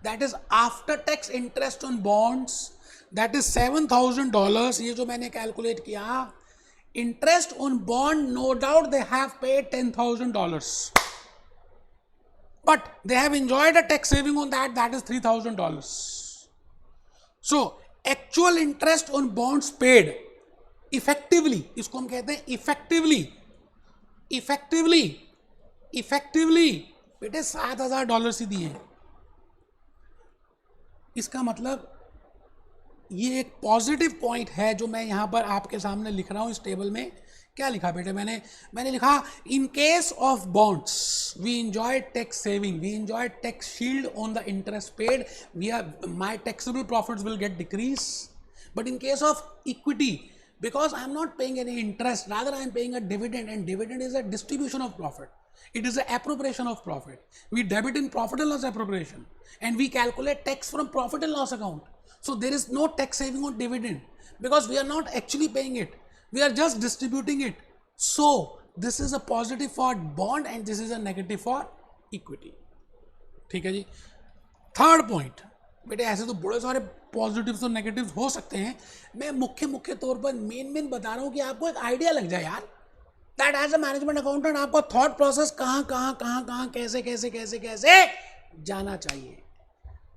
that is after tax interest on bonds, that is $7,000. ये जो मैंने कैलकुलेट किया, interest on bond, no doubt they have paid $10,000, but they have enjoyed a tax saving on that, that is $3,000. So actual interest on bonds paid effectively, इसको हम कहते हैं effectively बेटे $7,000 ही दिए. इसका मतलब ये एक पॉजिटिव पॉइंट है जो मैं यहां पर आपके सामने लिख रहा हूं. इस टेबल में क्या लिखा बेटे? मैंने लिखा in case of bonds we enjoy tax saving, we enjoy tax shield on the interest paid, we are my taxable profits will get decrease. But in case of equity, because I am not paying any interest, rather I am paying a dividend, and dividend is a distribution of profit. It is an appropriation of profit. We debit in profit and loss appropriation, and we calculate tax from profit and loss account. So there is no tax saving on dividend because we are not actually paying it. We are just distributing it. So this is a positive for bond and this is a negative for equity. ठीक है जी. थर्ड पॉइंट बेटे, ऐसे तो बड़े सारे पॉजिटिव्स और नेगेटिव्स हो सकते हैं. मैं मुख्य तौर पर मेन बता रहा हूं कि आपको एक आइडिया लग जाए यार, that as a management accountant आपका थॉट प्रोसेस कहां कैसे जाना चाहिए.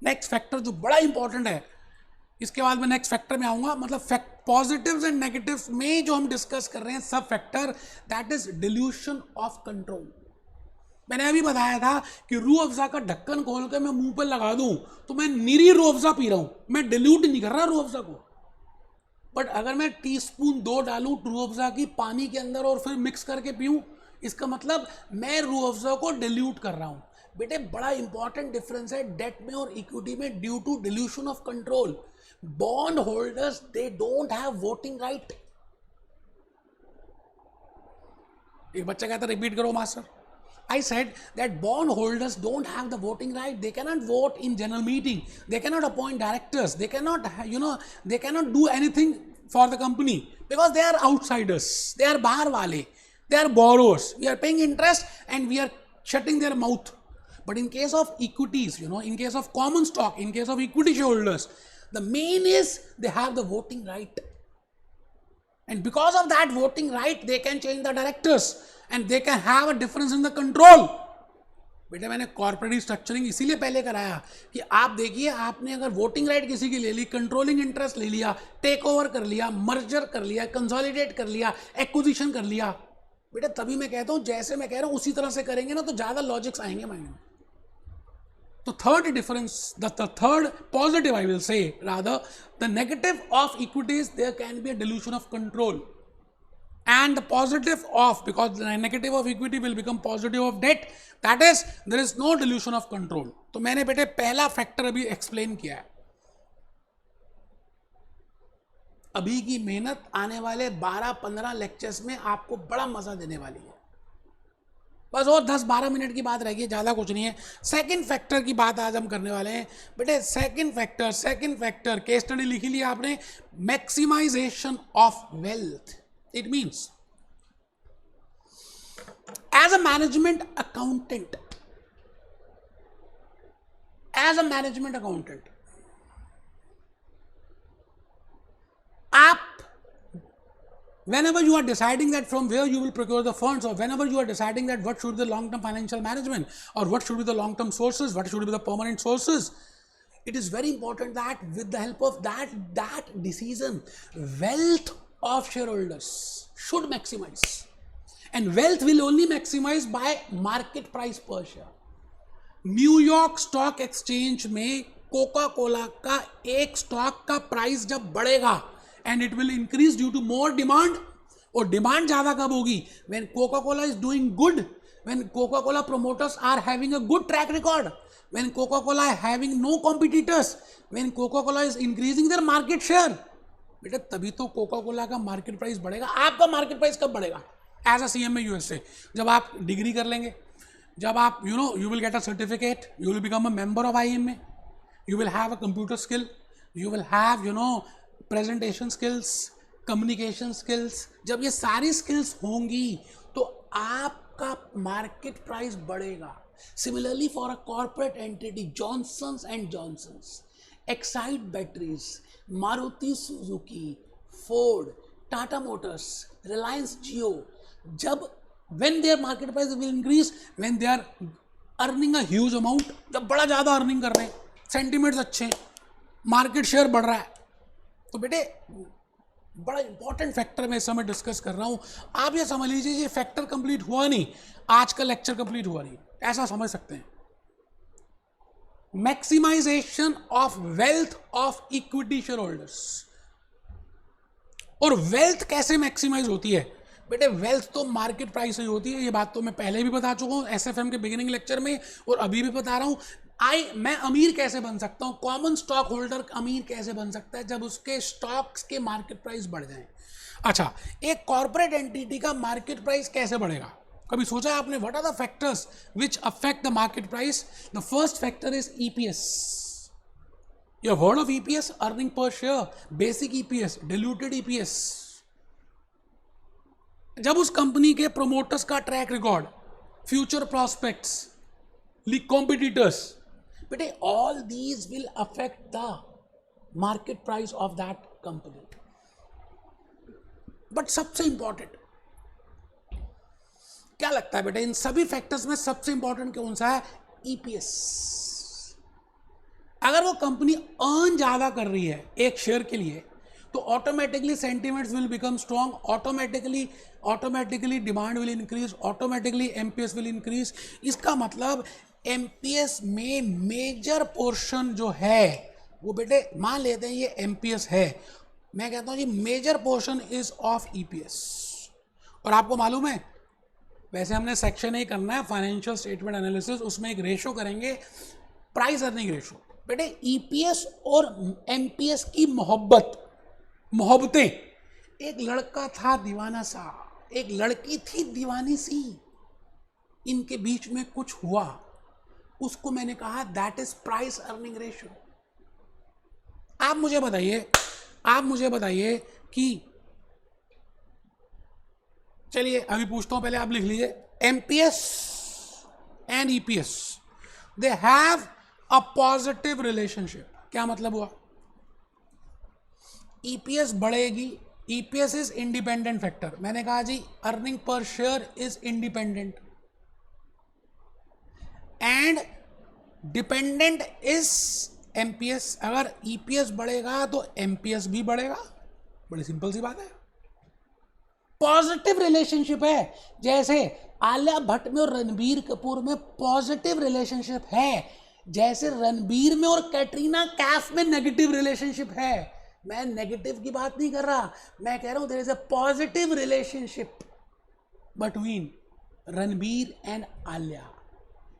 नेक्स्ट फैक्टर जो बड़ा इंपॉर्टेंट है, इसके बाद मैं नेक्स्ट फैक्टर में आऊंगा. मतलब पॉजिटिव्स एंड नेगेटिव्स में जो हम डिस्कस कर रहे हैं सब factor, that is dilution of control. मैंने अभी बताया था कि रूह अफ़ज़ा का ढक्कन खोल के मैं मुंह पर लगा दूं तो मैं निरी रूह अफ़ज़ा पी रहा हूं, मैं डिल्यूट नहीं कर रहा रूह अफ़ज़ा को. बट अगर मैं टीस्पून 2 डालूं रूह अफ़ज़ा की पानी के अंदर और फिर मिक्स करके पीऊं, इसका मतलब मैं रूह अफ़ज़ा को डिल्यूट कर रहा हूं. बेटे बड़ा इंपॉर्टेंट डिफरेंस है डेट में और इक्विटी में due to dilution of control. Bond holders they don't have voting right. एक बच्चा कहता रिपीट करो master. I said that bond holders don't have the voting right. They cannot vote in general meeting. They cannot appoint directors. They cannot, they cannot do anything for the company because they are outsiders. They are bahar wale. They are borrowers. We are paying interest and we are shutting their mouth. But in case of equities, in case of common stock, in case of equity shareholders, the main is they have the voting right. And because of that voting right, they can change the directors. And they can have a difference in the control. बेटे मैंने कॉर्पोरेट स्ट्रक्चरिंग इसीलिए पहले कराया कि आप देखिए, आपने अगर वोटिंग राइट किसी की ले ली, कंट्रोलिंग इंटरेस्ट ले लिया, टेक ओवर कर लिया, मर्जर कर लिया, कंसोलिडेट कर लिया, एक्विजिशन कर लिया, बेटे तभी मैं कहता हूं जैसे मैं कह रहा हूं उसी तरह से करेंगे ना तो ज्यादा लॉजिक्स आएंगे माइंड में. तो third difference, the third positive I will say rather, the negative of equities, there can be a dilution of control. And the positive of, because the negative of equity will become positive of debt, that is there is no dilution of control. तो मैंने बेटे पहला फैक्टर अभी एक्सप्लेन किया है. अभी की मेहनत आने वाले 12-15 लेक्चर्स में आपको बड़ा मजा देने वाली है. बस और 10-12 मिनट की बात रह गई, ज्यादा कुछ नहीं है. सेकंड फैक्टर की बात आज हम करने वाले हैं. बेटे सेकंड फैक्टर केस स्टडी लिखी ली आपने, maximization of wealth. It means, as a management accountant, आप whenever you are deciding that from where you will procure the funds, or whenever you are deciding that what should be the long-term financial management, or what should be the long-term sources, what should be the permanent sources, it is very important that with the help of that decision, wealth of shareholders should maximize, and wealth will only maximize by market price per share. New York stock exchange में कोका कोला का एक स्टॉक का प्राइस जब बढ़ेगा, and it will increase due to more demand, और डिमांड ज्यादा कब होगी? When Coca Cola is doing good, when Coca Cola promoters are having a good track record, when Coca Cola having no competitors, when Coca Cola is increasing their market share, बेटा तभी तो कोका कोला का मार्केट प्राइस बढ़ेगा। आपका मार्केट प्राइस कब बढ़ेगा? एज अ CMA USA, जब आप डिग्री कर लेंगे, जब आप you will get a certificate, you will become a member of IMA, you will have a computer skill, you will have presentation skills, communication skills, जब ये सारी skills होंगी तो आपका market price बढ़ेगा। Similarly for a corporate entity, Johnsons and Johnsons, Exide Batteries, Maruti Suzuki, Ford, Tata Motors, Reliance Jio, जब when their market price will increase, when they are earning a huge amount, जब बड़ा ज़्यादा अर्निंग कर रहे हैं, सेंटिमेंट्स अच्छे हैं, मार्केट शेयर बढ़ रहा है, तो बेटे बड़ा इंपॉर्टेंट फैक्टर मैं इस समय डिस्कस कर रहा हूँ। आप ये समझ लीजिए ये फैक्टर कंप्लीट हुआ नहीं, आज का लेक्चर कंप्लीट हुआ नहीं, ऐसा समझ सकते हैं। Maximization of wealth of equity share holders. और वेल्थ कैसे मैक्सिमाइज होती है? बेटे वेल्थ तो मार्केट प्राइस से ही होती है, ये बात तो मैं पहले भी बता चुका हूँ SFM के बिगिनिंग लेक्चर में, और अभी भी बता रहा हूँ। मैं अमीर कैसे बन सकता हूँ, कॉमन स्टॉक होल्डर अमीर कैसे बन सकता है? जब उसके स्टॉक्स के मार्केट प्राइस बढ़ जाएं। अच्छा, एक कॉर्पोरेट एंटिटी का मार्केट प्राइस कैसे बढ़ेगा? कभी सोचा है आपने? What are the factors which affect the market price? The first factor is EPS। You have heard of EPS, earning per share, basic EPS, diluted EPS। जब उस कंपनी के प्रोमोटर्स का track record, future prospects, competitors, बेटे all these will affect the market price of that company. But सबसे इंपॉर्टेंट क्या लगता है बेटे, इन सभी फैक्टर्स में सबसे इंपॉर्टेंट कौन सा है? EPS। अगर वो कंपनी अर्न ज्यादा कर रही है एक शेयर के लिए, तो automatically sentiments will become strong, automatically demand will increase, automatically MPS will increase. इसका मतलब MPS में मेजर पोर्शन जो है वो बेटे मान लेते हैं ये MPS है, मैं कहता हूँ जी major portion is of EPS। और आपको मालूम है, वैसे हमने सेक्शन ए करना है फाइनेंशियल स्टेटमेंट एनालिसिस, उसमें एक रेशो करेंगे, प्राइस अर्निंग रेशो। बेटे EPS और MPS की मोहब्बतें, एक लड़का था दीवाना सा, एक लड़की थी दीवानी सी, इनके बीच में कुछ हुआ, उसको मैंने कहा that is price earning ratio. आप मुझे बताइए कि, चलिए अभी पूछता हूं, पहले आप लिख लीजिए, MPS and EPS they have a positive relationship. क्या मतलब हुआ? EPS बढ़ेगी, EPS इज इंडिपेंडेंट फैक्टर। मैंने कहा जी earning per share is independent and dependent is MPS। अगर EPS बढ़ेगा तो MPS भी बढ़ेगा, बड़ी सिंपल सी बात है, पॉजिटिव रिलेशनशिप है। जैसे आलिया भट्ट में और रणबीर कपूर में पॉजिटिव रिलेशनशिप है, जैसे रणबीर में और कैटरीना कैफ में नेगेटिव रिलेशनशिप है। मैं नेगेटिव की बात नहीं कर रहा, मैं कह रहा हूं there is a positive relationship between Ranbir and Alia.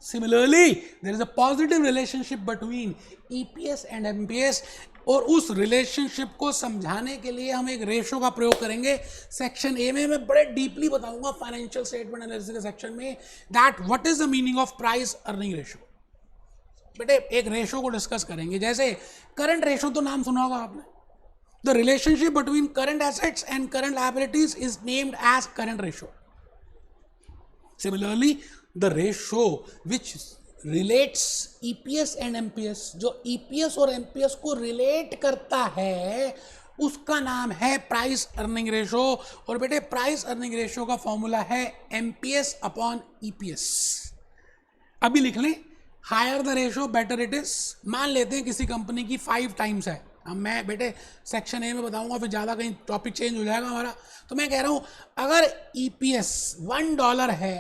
Similarly there is a positive relationship between EPS and MPS। और उस रिलेशनशिप को समझाने के लिए हम एक रेशो का प्रयोग करेंगे सेक्शन ए में। मैं बड़े डीपली बताऊंगा फाइनेंशियल स्टेटमेंट एनालिसिस के सेक्शन में that what is the meaning of price earning ratio. बेटे एक रेशो को डिस्कस करेंगे, जैसे करंट रेशो तो नाम सुना होगा आपने। The relationship between current assets and current liabilities is named as current ratio. Similarly the ratio which relates EPS and MPS, जो EPS और MPS को रिलेट करता है उसका नाम है प्राइस अर्निंग रेशो। और बेटे प्राइस अर्निंग रेशो का फॉर्मूला है एमपीएस अपॉन ईपीएस। अभी लिख लें, higher the ratio better it is. मान लेते हैं किसी कंपनी की 5 टाइम्स है। अब मैं बेटे सेक्शन ए में बताऊंगा, फिर ज़्यादा कहीं टॉपिक चेंज हो जाएगा हमारा। तो मैं कह रहा हूं अगर ईपीएस $1 है,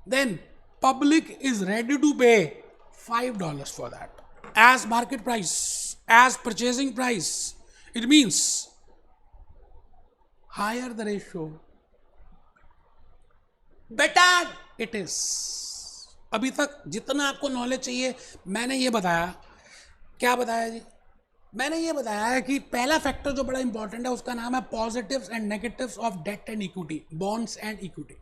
then public is ready to pay $5 for that as market price, as purchasing price. It means higher the ratio better it is. अभी तक जितना आपको नॉलेज चाहिए मैंने ये बताया। क्या बताया जी? मैंने ये बताया है कि पहला फैक्टर जो बड़ा इंपॉर्टेंट है उसका नाम है positives and negatives of debt and equity, bonds and equity.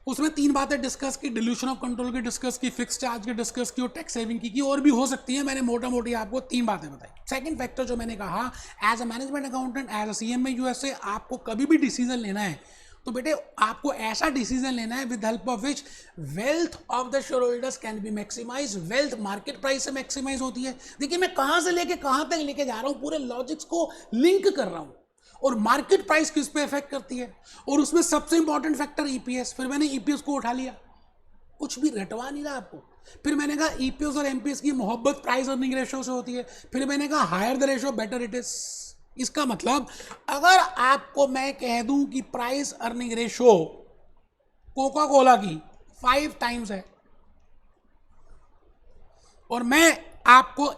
उसमें 3 बातें डिस्कस की, डिल्यूशन ऑफ कंट्रोल की डिस्कस की, फिक्स चार्ज की डिस्कस की और टैक्स सेविंग की और भी हो सकती है। मैंने मोटा मोटी आपको 3 बातें बताई। सेकंड फैक्टर जो मैंने कहा, as a management accountant, as a CMA USA, आपको कभी भी डिसीजन लेना है तो बेटे आपको ऐसा डिसीजन लेना है with help of which wealth of the share holders can be maximize. Wealth market price से मैक्सिमाइज होती है। देखिए मैं कहां से लेके कहां तक लेके जा रहा हूं, पूरे लॉजिक्स को लिंक कर रहा हूं। और मार्केट प्राइस किस पे इफेक्ट करती है, और उसमें सबसे इंपॉर्टेंट फैक्टर ईपीएस। फिर मैंने ईपीएस को उठा लिया, कुछ भी रटवा नहीं रहा आपको। फिर मैंने कहा ईपीएस और एमपीएस की मोहब्बत प्राइस अर्निंग रेशियो से होती है। फिर मैंने कहा higher the ratio better it is. इसका मतलब अगर आपको मैं कह दूं कि price earning ratio Coca Cola की 5 टाइम्स है और मैं आपको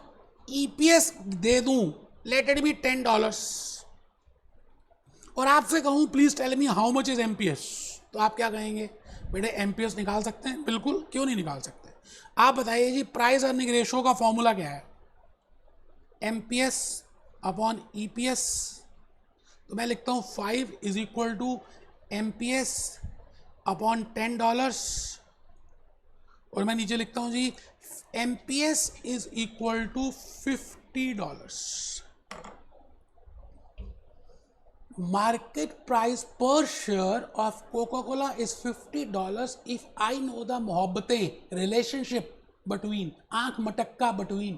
ईपीएस दे दूं लेट इट बी $10 और आपसे कहूं please tell me how much is MPS, तो आप क्या कहेंगे? बेटे एमपीएस निकाल सकते हैं, बिल्कुल, क्यों नहीं निकाल सकते। आप बताइए जी प्राइस अर्निंग रेशियो का फॉर्मूला क्या है? MPS upon EPS. तो मैं लिखता हूं 5 is equal to MPS upon $10 और मैं नीचे लिखता हूं जी MPS is equal to $50। Market price per share of Coca-Cola is $50 if I know the Mohabbatein relationship between आंख मटक्का between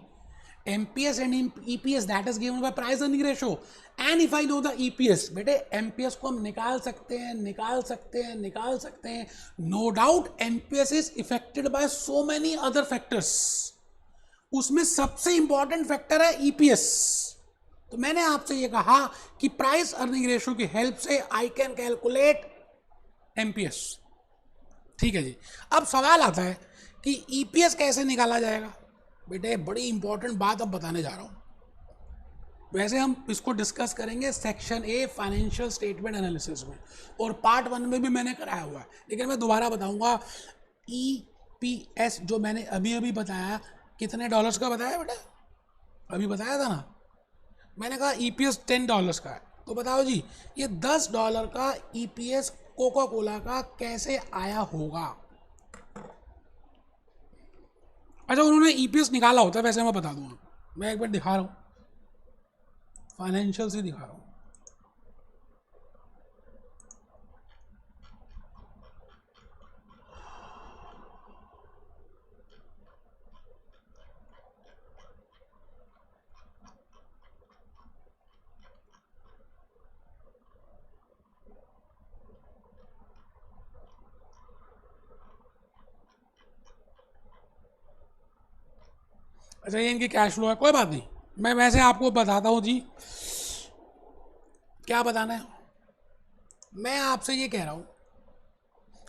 MPS and EPS that is given by price earning ratio and if I know the EPS। बेटे MPS को हम निकाल सकते हैं, निकाल सकते हैं, निकाल सकते हैं। No doubt MPS is affected by so many other factors। उसमें सबसे इंपॉर्टेंट फैक्टर है EPS। तो मैंने आपसे ये कहा कि प्राइस अर्निंग रेशियो की हेल्प से आई कैन कैलकुलेट एमपीएस। ठीक है जी। अब सवाल आता है कि ईपीएस कैसे निकाला जाएगा। बेटे बड़ी इंपॉर्टेंट बात अब बताने जा रहा हूं। वैसे हम इसको डिस्कस करेंगे section a financial statement analysis में, और पार्ट 1 में भी मैंने कराया हुआ है, लेकिन मैं दोबारा बताऊंगा। ईपीएस जो मैंने अभी अभी बताया, कितने डॉलर्स का बताया बेटा? अभी बताया था ना, मैंने कहा ईपीएस $10 का है। तो बताओ जी ये $10 का ईपीएस कोका कोला का कैसे आया होगा? अच्छा उन्होंने ईपीएस निकाला होता है, वैसे मैं बता दूंगा। मैं एक बार दिखा रहा हूँ, फाइनेंशियल से दिखा रहा हूँ। अच्छा ये इनकी कैश फ्लो है, कोई बात नहीं, मैं वैसे आपको बताता हूँ जी। क्या बताना है? मैं आपसे ये कह रहा हूँ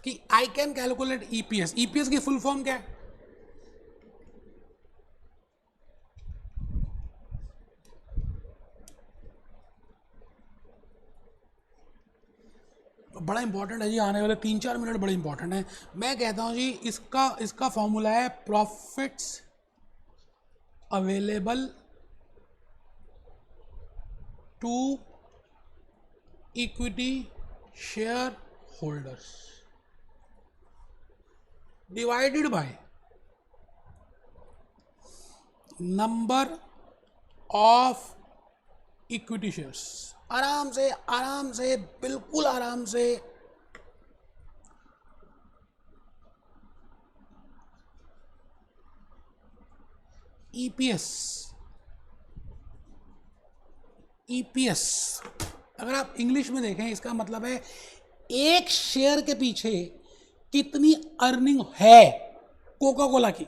कि I can calculate EPS. EPS की फुल फॉर्म क्या है? बड़ा इंपॉर्टेंट है जी, आने वाले 3-4 मिनट बड़े इंपॉर्टेंट है। मैं कहता हूँ जी इसका फॉर्मूला है profits available to equity share holders divided by number of equity shares. आराम से बिल्कुल आराम से ईपीएस ईपीएस अगर आप इंग्लिश में देखें इसका मतलब है एक शेयर के पीछे कितनी अर्निंग है कोका कोला की।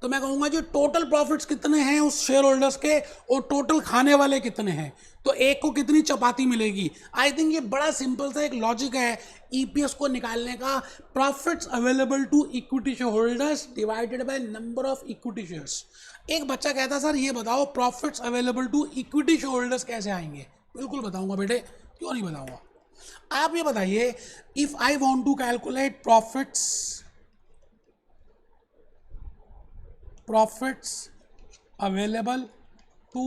तो मैं कहूंगा जी टोटल प्रॉफिट्स कितने हैं उस शेयर होल्डर्स के और टोटल खाने वाले कितने हैं, तो एक को कितनी चपाती मिलेगी। आई थिंक ये बड़ा सिंपल सा एक लॉजिक है ईपीएस को निकालने का। Profits available to equity share holders divided by number of equity shares. एक बच्चा कहता सर ये बताओ profits available to equity share holders कैसे आएंगे। बिल्कुल बताऊंगा बेटे, क्यों नहीं बताऊंगा। आप ये बताइए if I want to calculate profits available to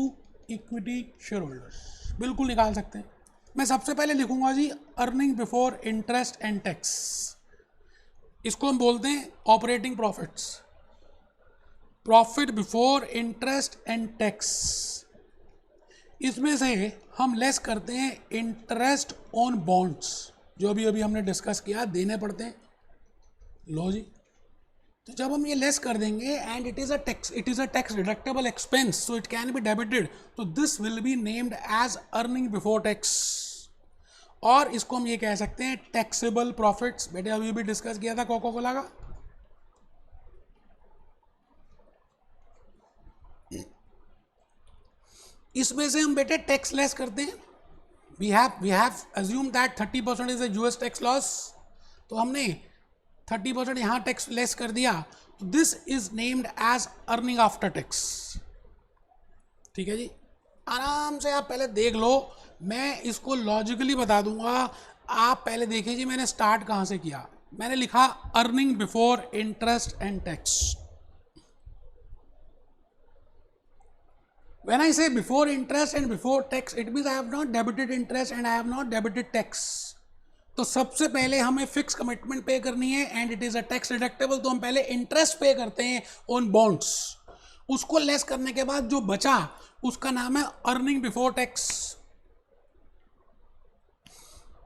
equity share holders, बिल्कुल निकाल सकते हैं। मैं सबसे पहले लिखूंगा जी earning before interest and tax, इसको हम बोलते हैं operating profits. Profit before interest and tax, इसमें से हम लेस करते हैं इंटरेस्ट ऑन बॉन्ड्स, जो अभी अभी हमने डिस्कस किया देने पड़ते हैं। लो जी, तो जब हम ये लेस कर देंगे and it is a tax deductible expense so it can be debited, तो this will be named as earning before tax, और इसको हम ये कह सकते हैं टैक्सेबल प्रॉफिट्स। बेटे अभी भी डिस्कस किया था कोका कोला का। इसमें से हम बेटे टैक्स लेस करते हैं। We have assume that 30% is a US tax laws, तो हमने 30% यहाँ टैक्स लेस कर दिया, तो this is named as earning after tax. ठीक है जी, आराम से आप पहले देख लो, मैं इसको लॉजिकली बता दूंगा। आप पहले देखिए जी मैंने स्टार्ट कहाँ से किया। मैंने लिखा earning before interest and tax. When I say before interest and before tax, it means I have not debited interest and I have not debited tax. तो सबसे पहले हमें फिक्स कमिटमेंट पे करनी है and it is a tax deductible, तो हम पहले इंटरेस्ट पे करते हैं ऑन बॉन्ड्स। उसको लेस करने के बाद जो बचा उसका नाम है अर्निंग बिफोर टैक्स।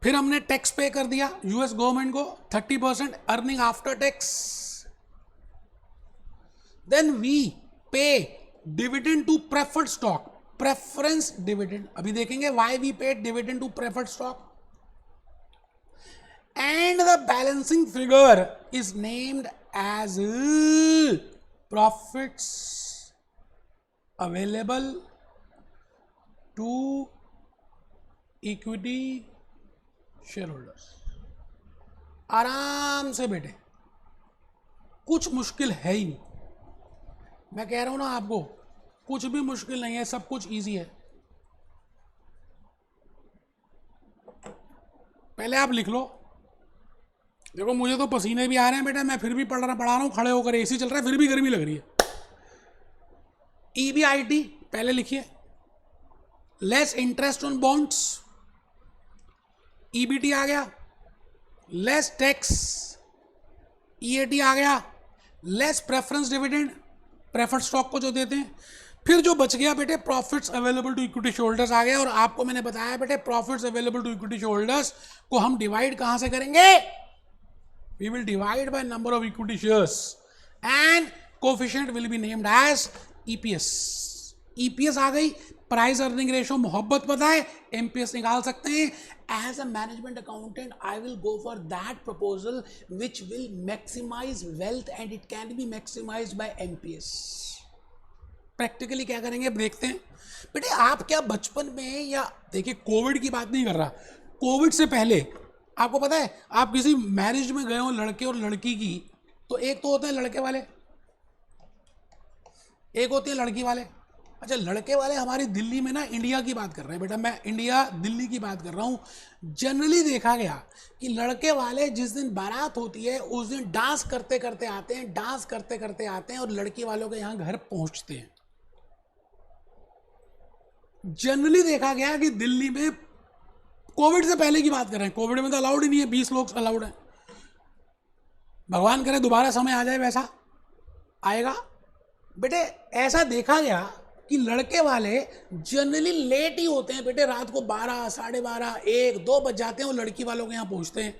फिर हमने टैक्स पे कर दिया यूएस गवर्नमेंट को 30% earning after tax. Then we pay dividend to preferred stock, preference dividend. अभी देखेंगे why we paid dividend to preferred stock, and the balancing figure is named as profits available to equity share holders. आराम से बेटे, कुछ मुश्किल है ही नहीं। मैं कह रहा हूं ना आपको, कुछ भी मुश्किल नहीं है, सब कुछ इजी है। पहले आप लिख लो। देखो मुझे तो पसीने भी आ रहे हैं बेटा, मैं फिर भी पढ़ रहा हूं खड़े होकर, एसी चल रहा है फिर भी गर्मी लग रही है। EBIT पहले लिखिए, less interest on bonds, EBT आ गया, लेस टैक्स EAT आ गया, less preference dividend preferred stock को जो देते हैं, फिर जो बच गया बेटे profits available to equity share holders आ गया। और आपको मैंने बताया बेटे profits available to equity share holders को हम डिवाइड कहां से करेंगे, we will divide by number of equity shares and coefficient will be named as EPS। EPS आ गई, प्राइस अर्निंग रेशियो मोहब्बत पता है, MPS निकाल सकते हैं। As a management accountant I will go for that proposal which will maximize wealth and it can be maximize by MPS। Practically क्या करेंगे देखते हैं बेटे। आप क्या बचपन में, या देखिए कोविड की बात नहीं कर रहा, कोविड से पहले आपको पता है आप किसी मैरिज में गए हो लड़के और लड़की की, तो एक तो होते हैं लड़के वाले, एक होते हैं लड़की वाले। अच्छा लड़के वाले हमारी दिल्ली में ना, इंडिया की बात कर रहे हैं बेटा, मैं इंडिया दिल्ली की बात कर रहा हूँ। जनरली देखा गया कि लड़के वाले जिस दिन बारात होती है उस दिन डांस करते करते आते हैं, डांस करते करते आते हैं और लड़की वालों के यहाँ घर पहुँचते हैं। जनरली देखा गया कि दिल्ली में, कोविड से पहले की बात कर रहे हैं, कोविड में तो अलाउड ही नहीं है, 20 लोग अलाउड है। भगवान करे दोबारा समय आ जाए वैसा आएगा बेटे। ऐसा देखा गया कि लड़के वाले जनरली लेट ही होते हैं बेटे, रात को 12, 12:30, 1, 2 बज जाते हैं और लड़की वालों के यहाँ पहुँचते हैं,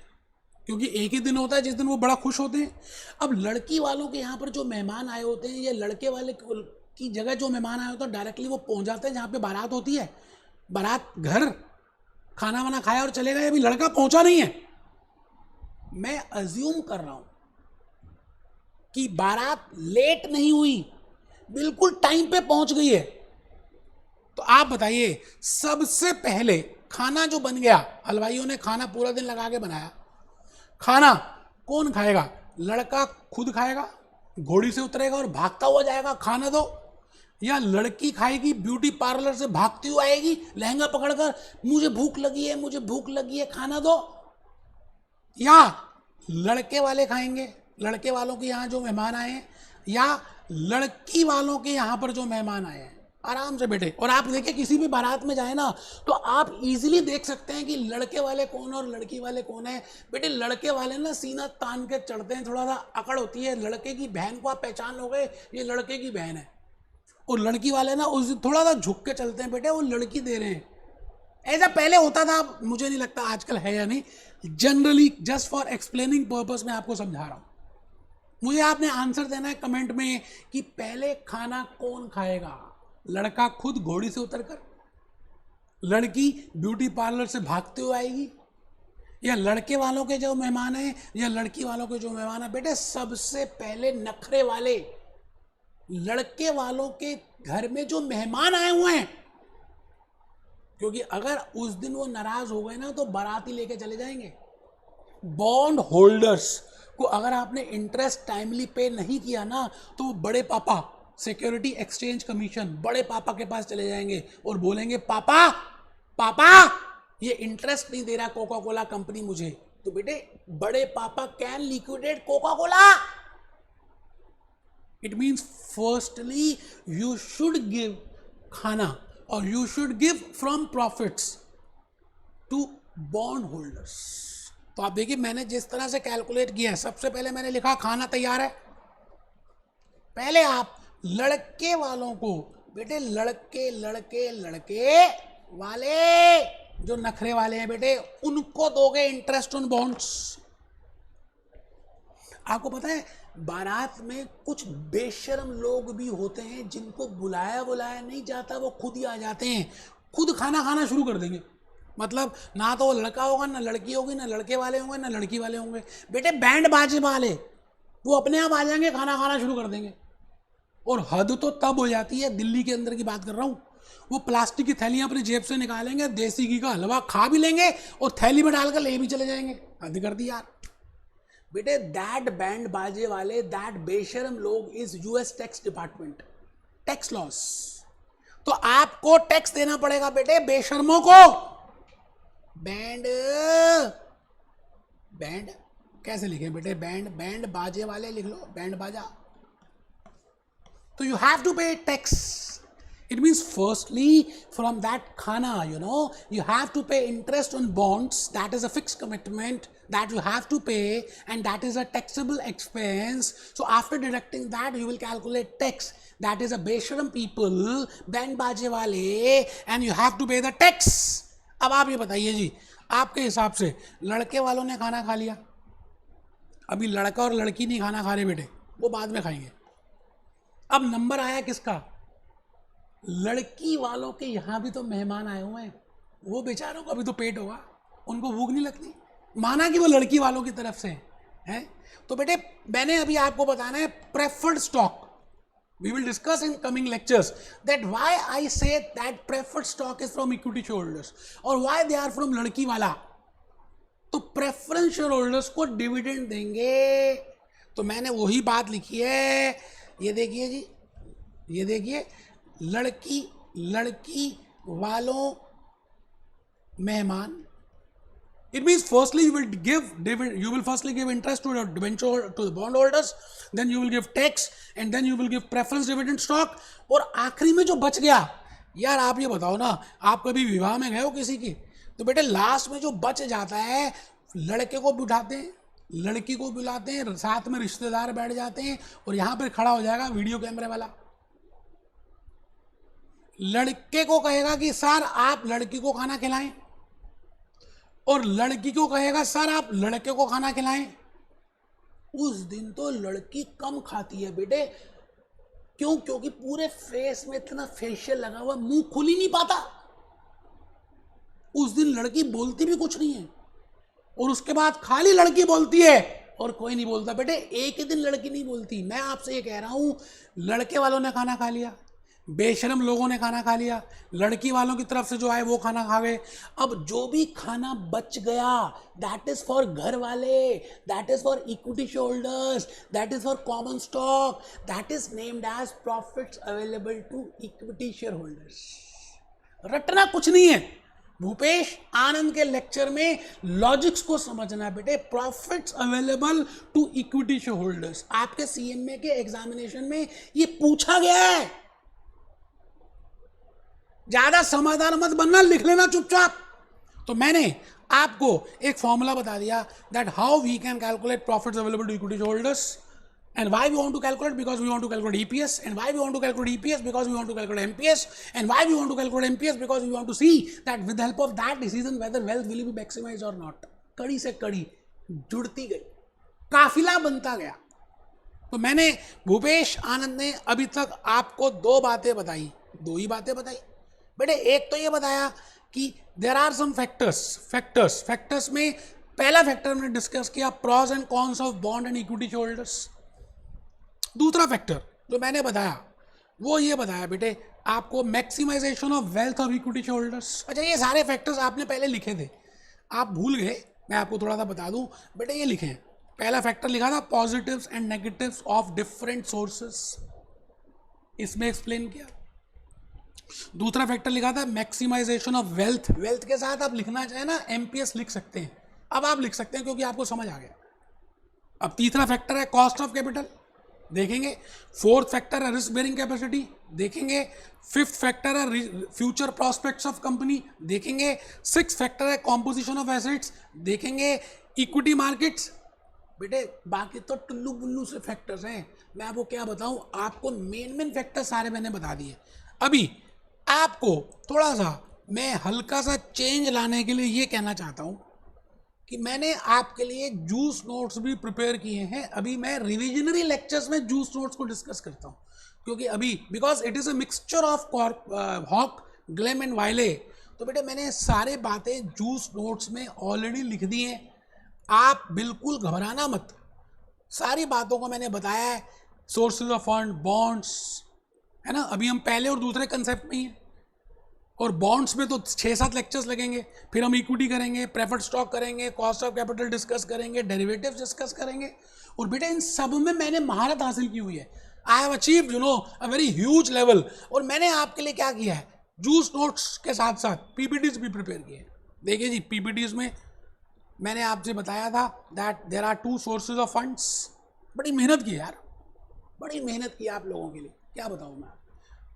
क्योंकि एक ही दिन होता है जिस दिन वो बड़ा खुश होते हैं। अब लड़की वालों के यहाँ पर जो मेहमान आए होते हैं या लड़के वाले की जगह जो मेहमान आए होते हैं डायरेक्टली वो पहुँच जाते हैं जहाँ पे बारात होती है। बारात घर खाना वाना खाया और चले गए, अभी लड़का पहुंचा नहीं है। मैं अज्यूम कर रहा हूं कि बारात लेट नहीं हुई, बिल्कुल टाइम पे पहुंच गई है। तो आप बताइए, सबसे पहले खाना जो बन गया, हलवाइयों ने खाना पूरा दिन लगा के बनाया, खाना कौन खाएगा? लड़का खुद खाएगा, घोड़ी से उतरेगा और भागता हुआ जाएगा खाना दो, या लड़की खाएगी, ब्यूटी पार्लर से भागती हुई आएगी लहंगा पकड़कर, मुझे भूख लगी है, मुझे भूख लगी है, खाना दो, या लड़के वाले खाएंगे, लड़के वालों के यहाँ जो मेहमान आए हैं, या लड़की वालों के यहाँ पर जो मेहमान आए हैं। आराम से बैठे, और आप देखिए किसी भी बारात में जाए ना तो आप इजीली देख सकते हैं कि लड़के वाले कौन और लड़की वाले कौन है। बेटे लड़के वाले ना सीना तान के चढ़ते हैं, थोड़ा सा अकड़ होती है, लड़के की बहन को आप पहचान लोगे ये लड़के की बहन है, और लड़की वाले ना उस थोड़ा सा झुक के चलते हैं, बेटे वो लड़की दे रहे हैं। ऐसा पहले होता था, मुझे नहीं लगता आजकल है या नहीं, generally just for explaining purpose में आपको समझा रहा हूं। मुझे आपने आंसर देना है कमेंट में कि पहले खाना कौन खाएगा, लड़का खुद घोड़ी से उतरकर, लड़की ब्यूटी पार्लर से भागते हुए आएगी, या लड़के वालों के जो मेहमान हैं या लड़की वालों के जो मेहमान हैं। बेटे सबसे पहले नखरे वाले लड़के वालों के घर में जो मेहमान आए हुए हैं, क्योंकि अगर उस दिन वो नाराज हो गए ना तो बाराती लेके चले जाएंगे। बॉन्ड होल्डर्स को अगर आपने इंटरेस्ट टाइमली पे नहीं किया ना तो बड़े पापा सिक्योरिटी एक्सचेंज कमीशन, बड़े पापा के पास चले जाएंगे और बोलेंगे पापा पापा ये इंटरेस्ट नहीं दे रहा कोका कोला कंपनी मुझे। तो बेटे बड़े पापा can liquidate Coca Cola. It means firstly you should give खाना और you should give from profits to bond holders. तो आप देखिए मैंने जिस तरह से कैलकुलेट किया है, सबसे पहले मैंने लिखा खाना तैयार है, पहले आप लड़के वालों को, बेटे लड़के लड़के लड़के वाले जो नखरे वाले हैं बेटे उनको दोगे इंटरेस्ट ऑन बॉन्ड्स। आपको पता है बारात में कुछ बेशर्म लोग भी होते हैं जिनको बुलाया नहीं जाता, वो खुद ही आ जाते हैं, खुद खाना खाना शुरू कर देंगे। मतलब ना तो वो लड़का होगा ना लड़की होगी, ना लड़के वाले होंगे ना लड़की वाले होंगे, बेटे बैंड बाजे वाले वो अपने आप आ जाएंगे, खाना खाना शुरू कर देंगे। और हद तो तब हो जाती है, दिल्ली के अंदर की बात कर रहा हूँ, वो प्लास्टिक की थैलियां अपनी जेब से निकालेंगे, देसी घी का हलवा खा भी लेंगे और थैली में डालकर ले भी चले जाएंगे। हद कर दी यार। बेटे दैट बैंड बाजे वाले, दैट बेशरम लोग is US tax department, tax laws. तो आपको टैक्स देना पड़ेगा बेटे बेशर्मों को। बैंड बैंड कैसे लिखे बेटे, बैंड बैंड बाजे वाले लिख लो, बैंड बाजा। तो you have to pay tax. It means firstly from that khana, you have to pay interest on bonds. That is a fixed commitment that you have to pay, and that is a taxable expense. So after deducting that, you will calculate tax. That is a besharam people, band baje wale, and you have to pay the tax. अब आप ये बताइए जी, आपके हिसाब से लड़के वालों ने खाना खा लिया, अभी लड़का और लड़की नहीं खाना खा रहे बेटे, वो बाद में खाएंगे। अब नंबर आया किसका? लड़की वालों के यहाँ भी तो मेहमान आए हुए हैं, वो बेचारों का भी तो पेट होगा, उनको भूख नहीं लगती, माना कि वो लड़की वालों की तरफ से है। तो बेटे मैंने अभी आपको बताना है preferred stock. We will discuss in coming lectures that why I say that preferred stock is from equity share holders और व्हाई दे आर फ्रॉम लड़की वाला। तो प्रेफरेंस शेयर होल्डर्स को डिविडेंड देंगे। तो मैंने वही बात लिखी है, ये देखिए जी, ये देखिए लड़की वालों मेहमान। It means firstly you will firstly give interest to the bond holders, then you will give tax, and then you will give preference dividend stock, और आखिरी में जो बच गया, यार आप ये बताओ ना, आप कभी विवाह में गए हो किसी की, तो बेटे लास्ट में जो बच जाता है लड़के को बिठाते हैं, लड़की को बुलाते हैं, साथ में रिश्तेदार बैठ जाते हैं और यहां पर खड़ा हो जाएगा वीडियो कैमरे वाला, लड़के को कहेगा कि सर आप लड़की को खाना खिलाएं, और लड़की को कहेगा सर आप लड़के को खाना खिलाएं। उस दिन तो लड़की कम खाती है बेटे, क्यों? क्योंकि पूरे फेस में इतना फेशियल लगा हुआ, मुंह खुल ही नहीं पाता। उस दिन लड़की बोलती भी कुछ नहीं है, और उसके बाद खाली लड़की बोलती है और कोई नहीं बोलता। बेटे एक ही दिन लड़की नहीं बोलती। मैं आपसे ये कह रहा हूं, लड़के वालों ने खाना खा लिया, बेशरम लोगों ने खाना खा लिया, लड़की वालों की तरफ से जो आए वो खाना खा गए। अब जो भी खाना बच गया, दैट इज फॉर घर वाले, that is for equity share holders, that is for common stock, that is named as profits available to equity share holders. रटना कुछ नहीं है। भूपेश आनंद के लेक्चर में लॉजिक्स को समझना है बेटे। Profits available to equity share holders, आपके सीएमए के एग्जामिनेशन में ये पूछा गया है। ज्यादा समाधान मत बनना, लिख लेना चुपचाप। तो मैंने आपको एक फॉर्मूला बता दिया that how we can calculate profits available to equity share holders, and why we want to calculate, because we want to calculate EPS, and why we want to calculate EPS, because we want to calculate MPS, and why we want to calculate MPS, because we want to see that with the help of that decision whether wealth will be maximized or not। कड़ी से कड़ी जुड़ती गई, काफिला बनता गया। तो मैंने में आनंद ने अभी तक आपको दो बातें बताई, दो ही बातें बताई बेटे। एक तो ये बताया कि देयर आर सम फैक्टर्स में पहला फैक्टर हमने डिस्कस किया pros and cons of bond and equity share holders. दूसरा फैक्टर जो मैंने बताया वो ये बताया बेटे आपको maximization of wealth of equity share holders. अच्छा, ये सारे फैक्टर्स आपने पहले लिखे थे, आप भूल गए, मैं आपको थोड़ा सा बता दूं बेटे। ये लिखे हैं, पहला फैक्टर लिखा था positives and negatives of different sources, इसमें एक्सप्लेन किया। दूसरा फैक्टर लिखा था मैक्सिमाइजेशन ऑफ वेल्थ, वेल्थ के साथ आप लिखना चाहे ना एमपीएस लिख सकते हैं, अब आप लिख सकते हैं क्योंकि आपको समझ आ गया। अब तीसरा फैक्टर है कॉस्ट ऑफ कैपिटल देखेंगे, फोर्थ फैक्टर है रिस्क बेरिंग कैपेसिटी देखेंगे, फिफ्थ फैक्टर है फ्यूचर प्रॉस्पेक्ट्स ऑफ कंपनी देखेंगे, सिक्स फैक्टर है कॉम्पोजिशन ऑफ एसेट्स देखेंगे, इक्विटी मार्केट्स। बेटे बाकी तो टुल्लू बुल्लू से फैक्टर्स हैं, मैं आपको क्या बताऊं, आपको मेन फैक्टर सारे मैंने बता दिए। अभी आपको थोड़ा सा मैं हल्का सा चेंज लाने के लिए ये कहना चाहता हूं कि मैंने आपके लिए जूस नोट्स भी प्रिपेयर किए हैं। अभी मैं रिविजनरी लेक्चर्स में जूस नोट्स को डिस्कस करता हूं, क्योंकि अभी because it is a mixture of hawk, glam and Wiley. तो बेटे मैंने सारे बातें जूस नोट्स में ऑलरेडी लिख दी हैं, आप बिल्कुल घबराना मत। सारी बातों को मैंने बताया है, सोर्सेज ऑफ फंड, बॉन्ड्स, है ना। अभी हम पहले और दूसरे कंसेप्ट में ही हैं, और बॉन्ड्स में तो 6-7 लेक्चर्स लगेंगे, फिर हम इक्विटी करेंगे, प्रेफर्ड स्टॉक करेंगे, कॉस्ट ऑफ कैपिटल डिस्कस करेंगे, डेरिवेटिव्स डिस्कस करेंगे। और बेटा इन सब में मैंने महारत हासिल की हुई है, I have achieved a very huge level. और मैंने आपके लिए क्या किया है, जूस नोट्स के साथ साथ पीपीटीज भी प्रिपेयर किए हैं। देखिए जी, पीपीटीज में मैंने आपसे बताया था that there are 2 sources of funds. बड़ी मेहनत की यार, बड़ी मेहनत की आप लोगों के लिए, क्या बताऊँ मैं।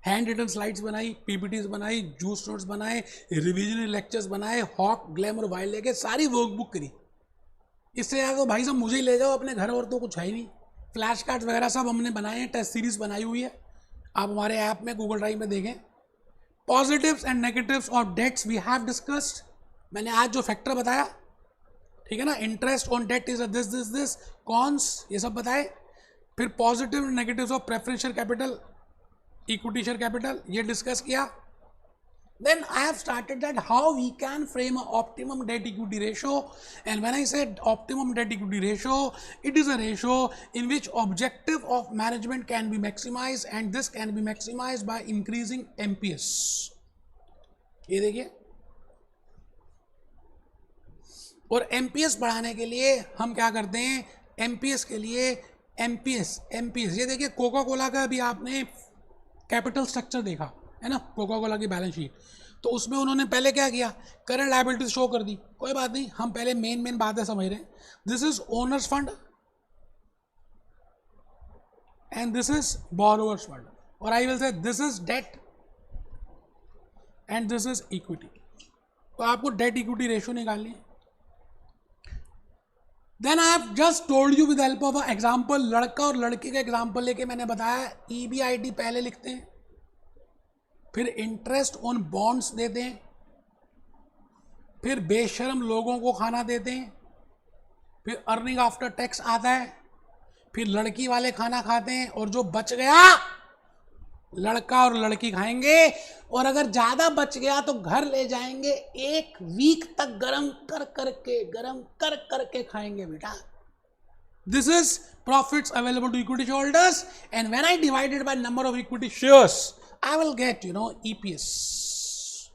हैंड रिटन स्लाइड्स बनाई, पीपीटीज बनाई, जूस नोट्स बनाए, रिविजनरी लेक्चर्स बनाए, हॉक, ग्लैम और वाइल्ड लेके सारी वर्कबुक करी। इससे ज़्यादा तो भाई साहब मुझे ही ले जाओ अपने घर, और तो कुछ है ही नहीं। फ्लैश कार्ड्स वगैरह सब हमने बनाए हैं, टेस्ट सीरीज बनाई हुई है, आप हमारे ऐप में गूगल ड्राइव में देखें। Positives and negatives of debts we have discussed. मैंने आज जो फैक्टर बताया, ठीक है ना, interest on debt is this cons, ये सब बताए। फिर positive and negatives of preferential capital, equity share capital, ये डिस्कस किया। Then I have started that how we can frame a optimum debt equity ratio, and when I said optimum debt equity ratio, it is a ratio in which objective of management can be maximized, and this can be maximized by increasing MPS। ये देखिए, और MPS बढ़ाने के लिए हम क्या करते हैं, MPS के लिए MPS ये देखिए, कोका कोला का भी आपने कैपिटल स्ट्रक्चर देखा है ना, कोका कोला की बैलेंस शीट, तो उसमें उन्होंने पहले क्या किया, करंट लायबिलिटीज शो कर दी। कोई बात नहीं, हम पहले मेन बातें समझ रहे हैं। This is owners fund and this is borrowers fund, और I will say this is debt and this is equity. तो आपको डेट इक्विटी रेशियो निकालनी है। Then I have just told you with help of a example, लड़का और लड़की का एग्जाम्पल लेके मैंने बताया, EBIT पहले लिखते हैं, फिर इंटरेस्ट ऑन बॉन्ड्स देते हैं, फिर बेशरम लोगों को खाना देते हैं, फिर अर्निंग आफ्टर टैक्स आता है, फिर लड़की वाले खाना खाते हैं, और जो बच गया लड़का और लड़की खाएंगे, और अगर ज्यादा बच गया तो घर ले जाएंगे, 1 वीक तक गरम कर करके खाएंगे बेटा. This is profits available to equity shareholders, and when I divide it by number of equity shares, I will get, EPS.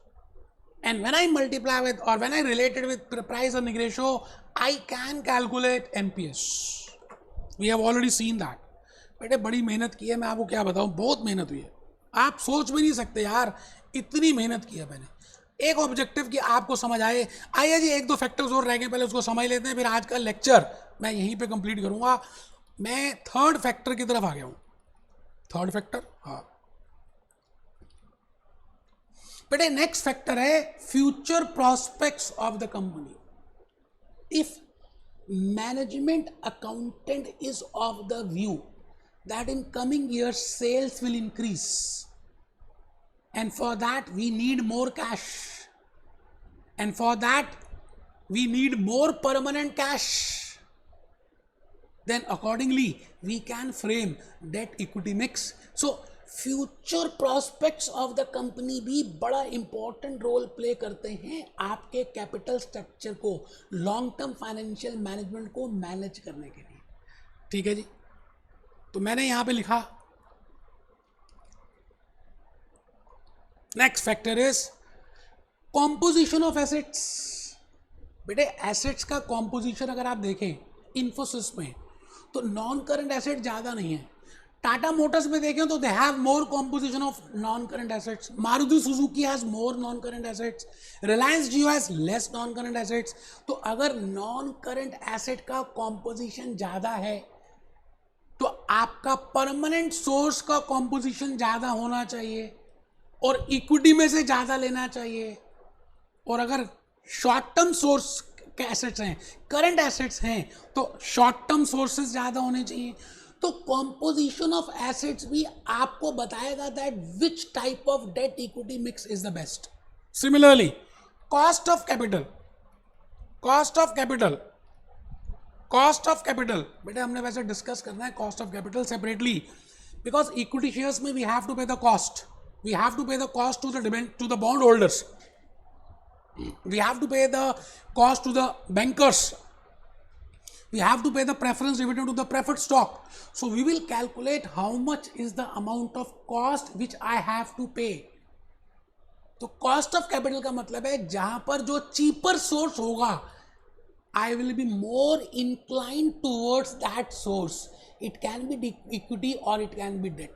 And when I multiply with, or when I relate it with price earning ratio, I can calculate NPS. We have already seen that. बेटे बड़ी मेहनत की है, मैं आपको क्या बताऊं, बहुत मेहनत हुई है. आप सोच भी नहीं सकते यार, इतनी मेहनत की है मैंने. एक ऑब्जेक्टिव की आपको समझ आए. आइए जी, 1-2 फैक्टर्स और रह गए, पहले उसको समझ लेते हैं, फिर आज का लेक्चर मैं यहीं पे कंप्लीट करूंगा. मैं थर्ड फैक्टर की तरफ आ गया हूं. थर्ड फैक्टर, हाँ बेटे, नेक्स्ट फैक्टर है future prospects of the company. If management accountant is of the view that in coming years sales will increase, and for that we need more cash, and for that we need more permanent cash, then accordingly we can frame debt equity mix. So future prospects of the company भी बड़ा important role play करते हैं आपके कैपिटल स्ट्रक्चर को, लॉन्ग टर्म फाइनेंशियल मैनेजमेंट को मैनेज करने के लिए. ठीक है जी, तो मैंने यहां पे लिखा next factor is composition of assets. बेटे एसेट्स का कॉम्पोजिशन अगर आप देखें इन्फोसिस में, तो नॉन करंट एसेट ज्यादा नहीं है. टाटा मोटर्स में देखें तो they have more composition of non current assets. Maruti Suzuki has more non current assets. Reliance Jio has less non current assets. तो अगर नॉन करंट एसेट का कॉम्पोजिशन ज्यादा है तो आपका परमानेंट सोर्स का कॉम्पोजिशन ज्यादा होना चाहिए और इक्विटी में से ज्यादा लेना चाहिए. और अगर शॉर्ट टर्म सोर्स के एसेट्स हैं, करंट एसेट्स हैं, तो शॉर्ट टर्म सोर्सेस ज्यादा होने चाहिए. तो कॉम्पोजिशन ऑफ एसेट्स भी आपको बताएगा that which type of debt equity mix is the best. Similarly cost of capital, cost of capital बेटे हमने वैसे डिस्कस करना है cost of capital separately, because equity shares में we have to pay the cost, we have to pay the cost to the bond holders, we have to pay the cost to the bankers, we have to pay the preference dividend to the preferred stock. So we will calculate how much is the amount of cost which I have to pay. तो कॉस्ट ऑफ कैपिटल का मतलब है जहां पर जो चीपर सोर्स होगा, I will be more inclined towards that source. It can be equity or it can be debt.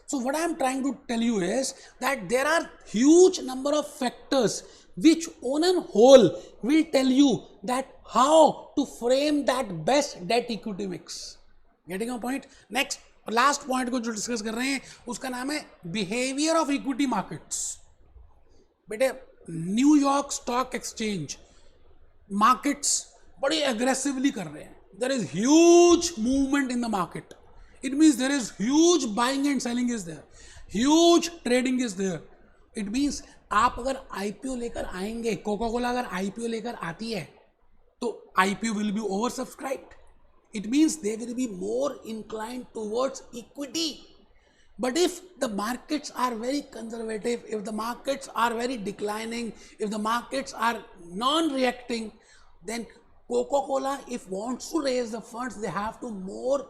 So what I am trying to tell you is that there are huge number of factors which on a whole will tell you that how to frame that best debt equity mix. Getting a point? Next, last point को जो डिस्कस कर रहे हैं उसका नाम है बिहेवियर ऑफ इक्विटी मार्केट्स. बेटे न्यूयॉर्क स्टॉक एक्सचेंज मार्केट्स बड़ी एग्रेसिवली कर रहे हैं. There is huge movement in the market. It means there is huge buying and selling is there, huge trading is there. It means आप अगर आईपीओ लेकर आएंगे, कोका कोला अगर आईपीओ लेकर आती है तो IPO will be over subscribed. It means they will be more inclined towards equity. But if the markets are very conservative, if the markets are very declining, if the markets are non-reacting, then Coca-Cola, if wants to raise the funds, they have to more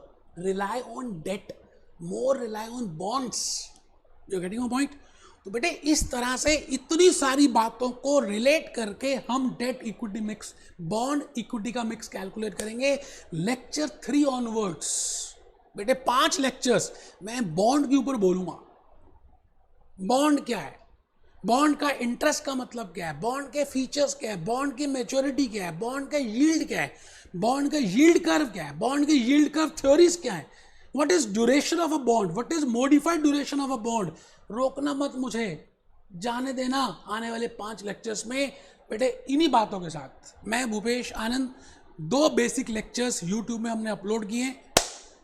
rely on debt, more rely on bonds. You're getting my point? तो बेटे इस तरह से इतनी सारी बातों को रिलेट करके हम date equity mix, bond equity का मिक्स कैलकुलेट करेंगे. लेक्चर 3 ऑनवर्ड्स बेटे 5 लेक्चर्स मैं बॉन्ड के ऊपर बोलूंगा. बॉन्ड क्या है, बॉन्ड का इंटरेस्ट का मतलब क्या है, बॉन्ड के फीचर्स क्या है, बॉन्ड की मैच्योरिटी क्या है, बॉन्ड का यील्ड क्या है, बॉन्ड का यील्ड कर्व क्या है, बॉन्ड के यील्ड कर्व थ्योरीज क्या है, what is duration of a bond, what is modified duration of a bond. रोकना मत मुझे, जाने देना आने वाले 5 लेक्चर्स में बेटे इन्हीं बातों के साथ. मैं भूपेश आनंद 2 बेसिक लेक्चर्स यूट्यूब में हमने अपलोड किए हैं.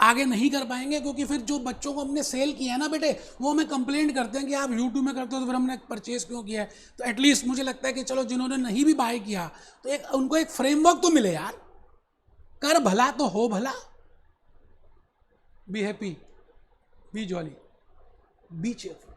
आगे नहीं कर पाएंगे क्योंकि फिर जो बच्चों को हमने सेल किया है ना बेटे, वो हमें कंप्लेंट करते हैं कि आप यूट्यूब में करते हो तो फिर हमने परचेज क्यों किया है. तो एटलीस्ट मुझे लगता है कि चलो जिन्होंने नहीं भी बाय किया तो एक उनको एक फ्रेमवर्क तो मिले यार. कर भला तो हो भला. Be happy, B jolly. Be cheerful.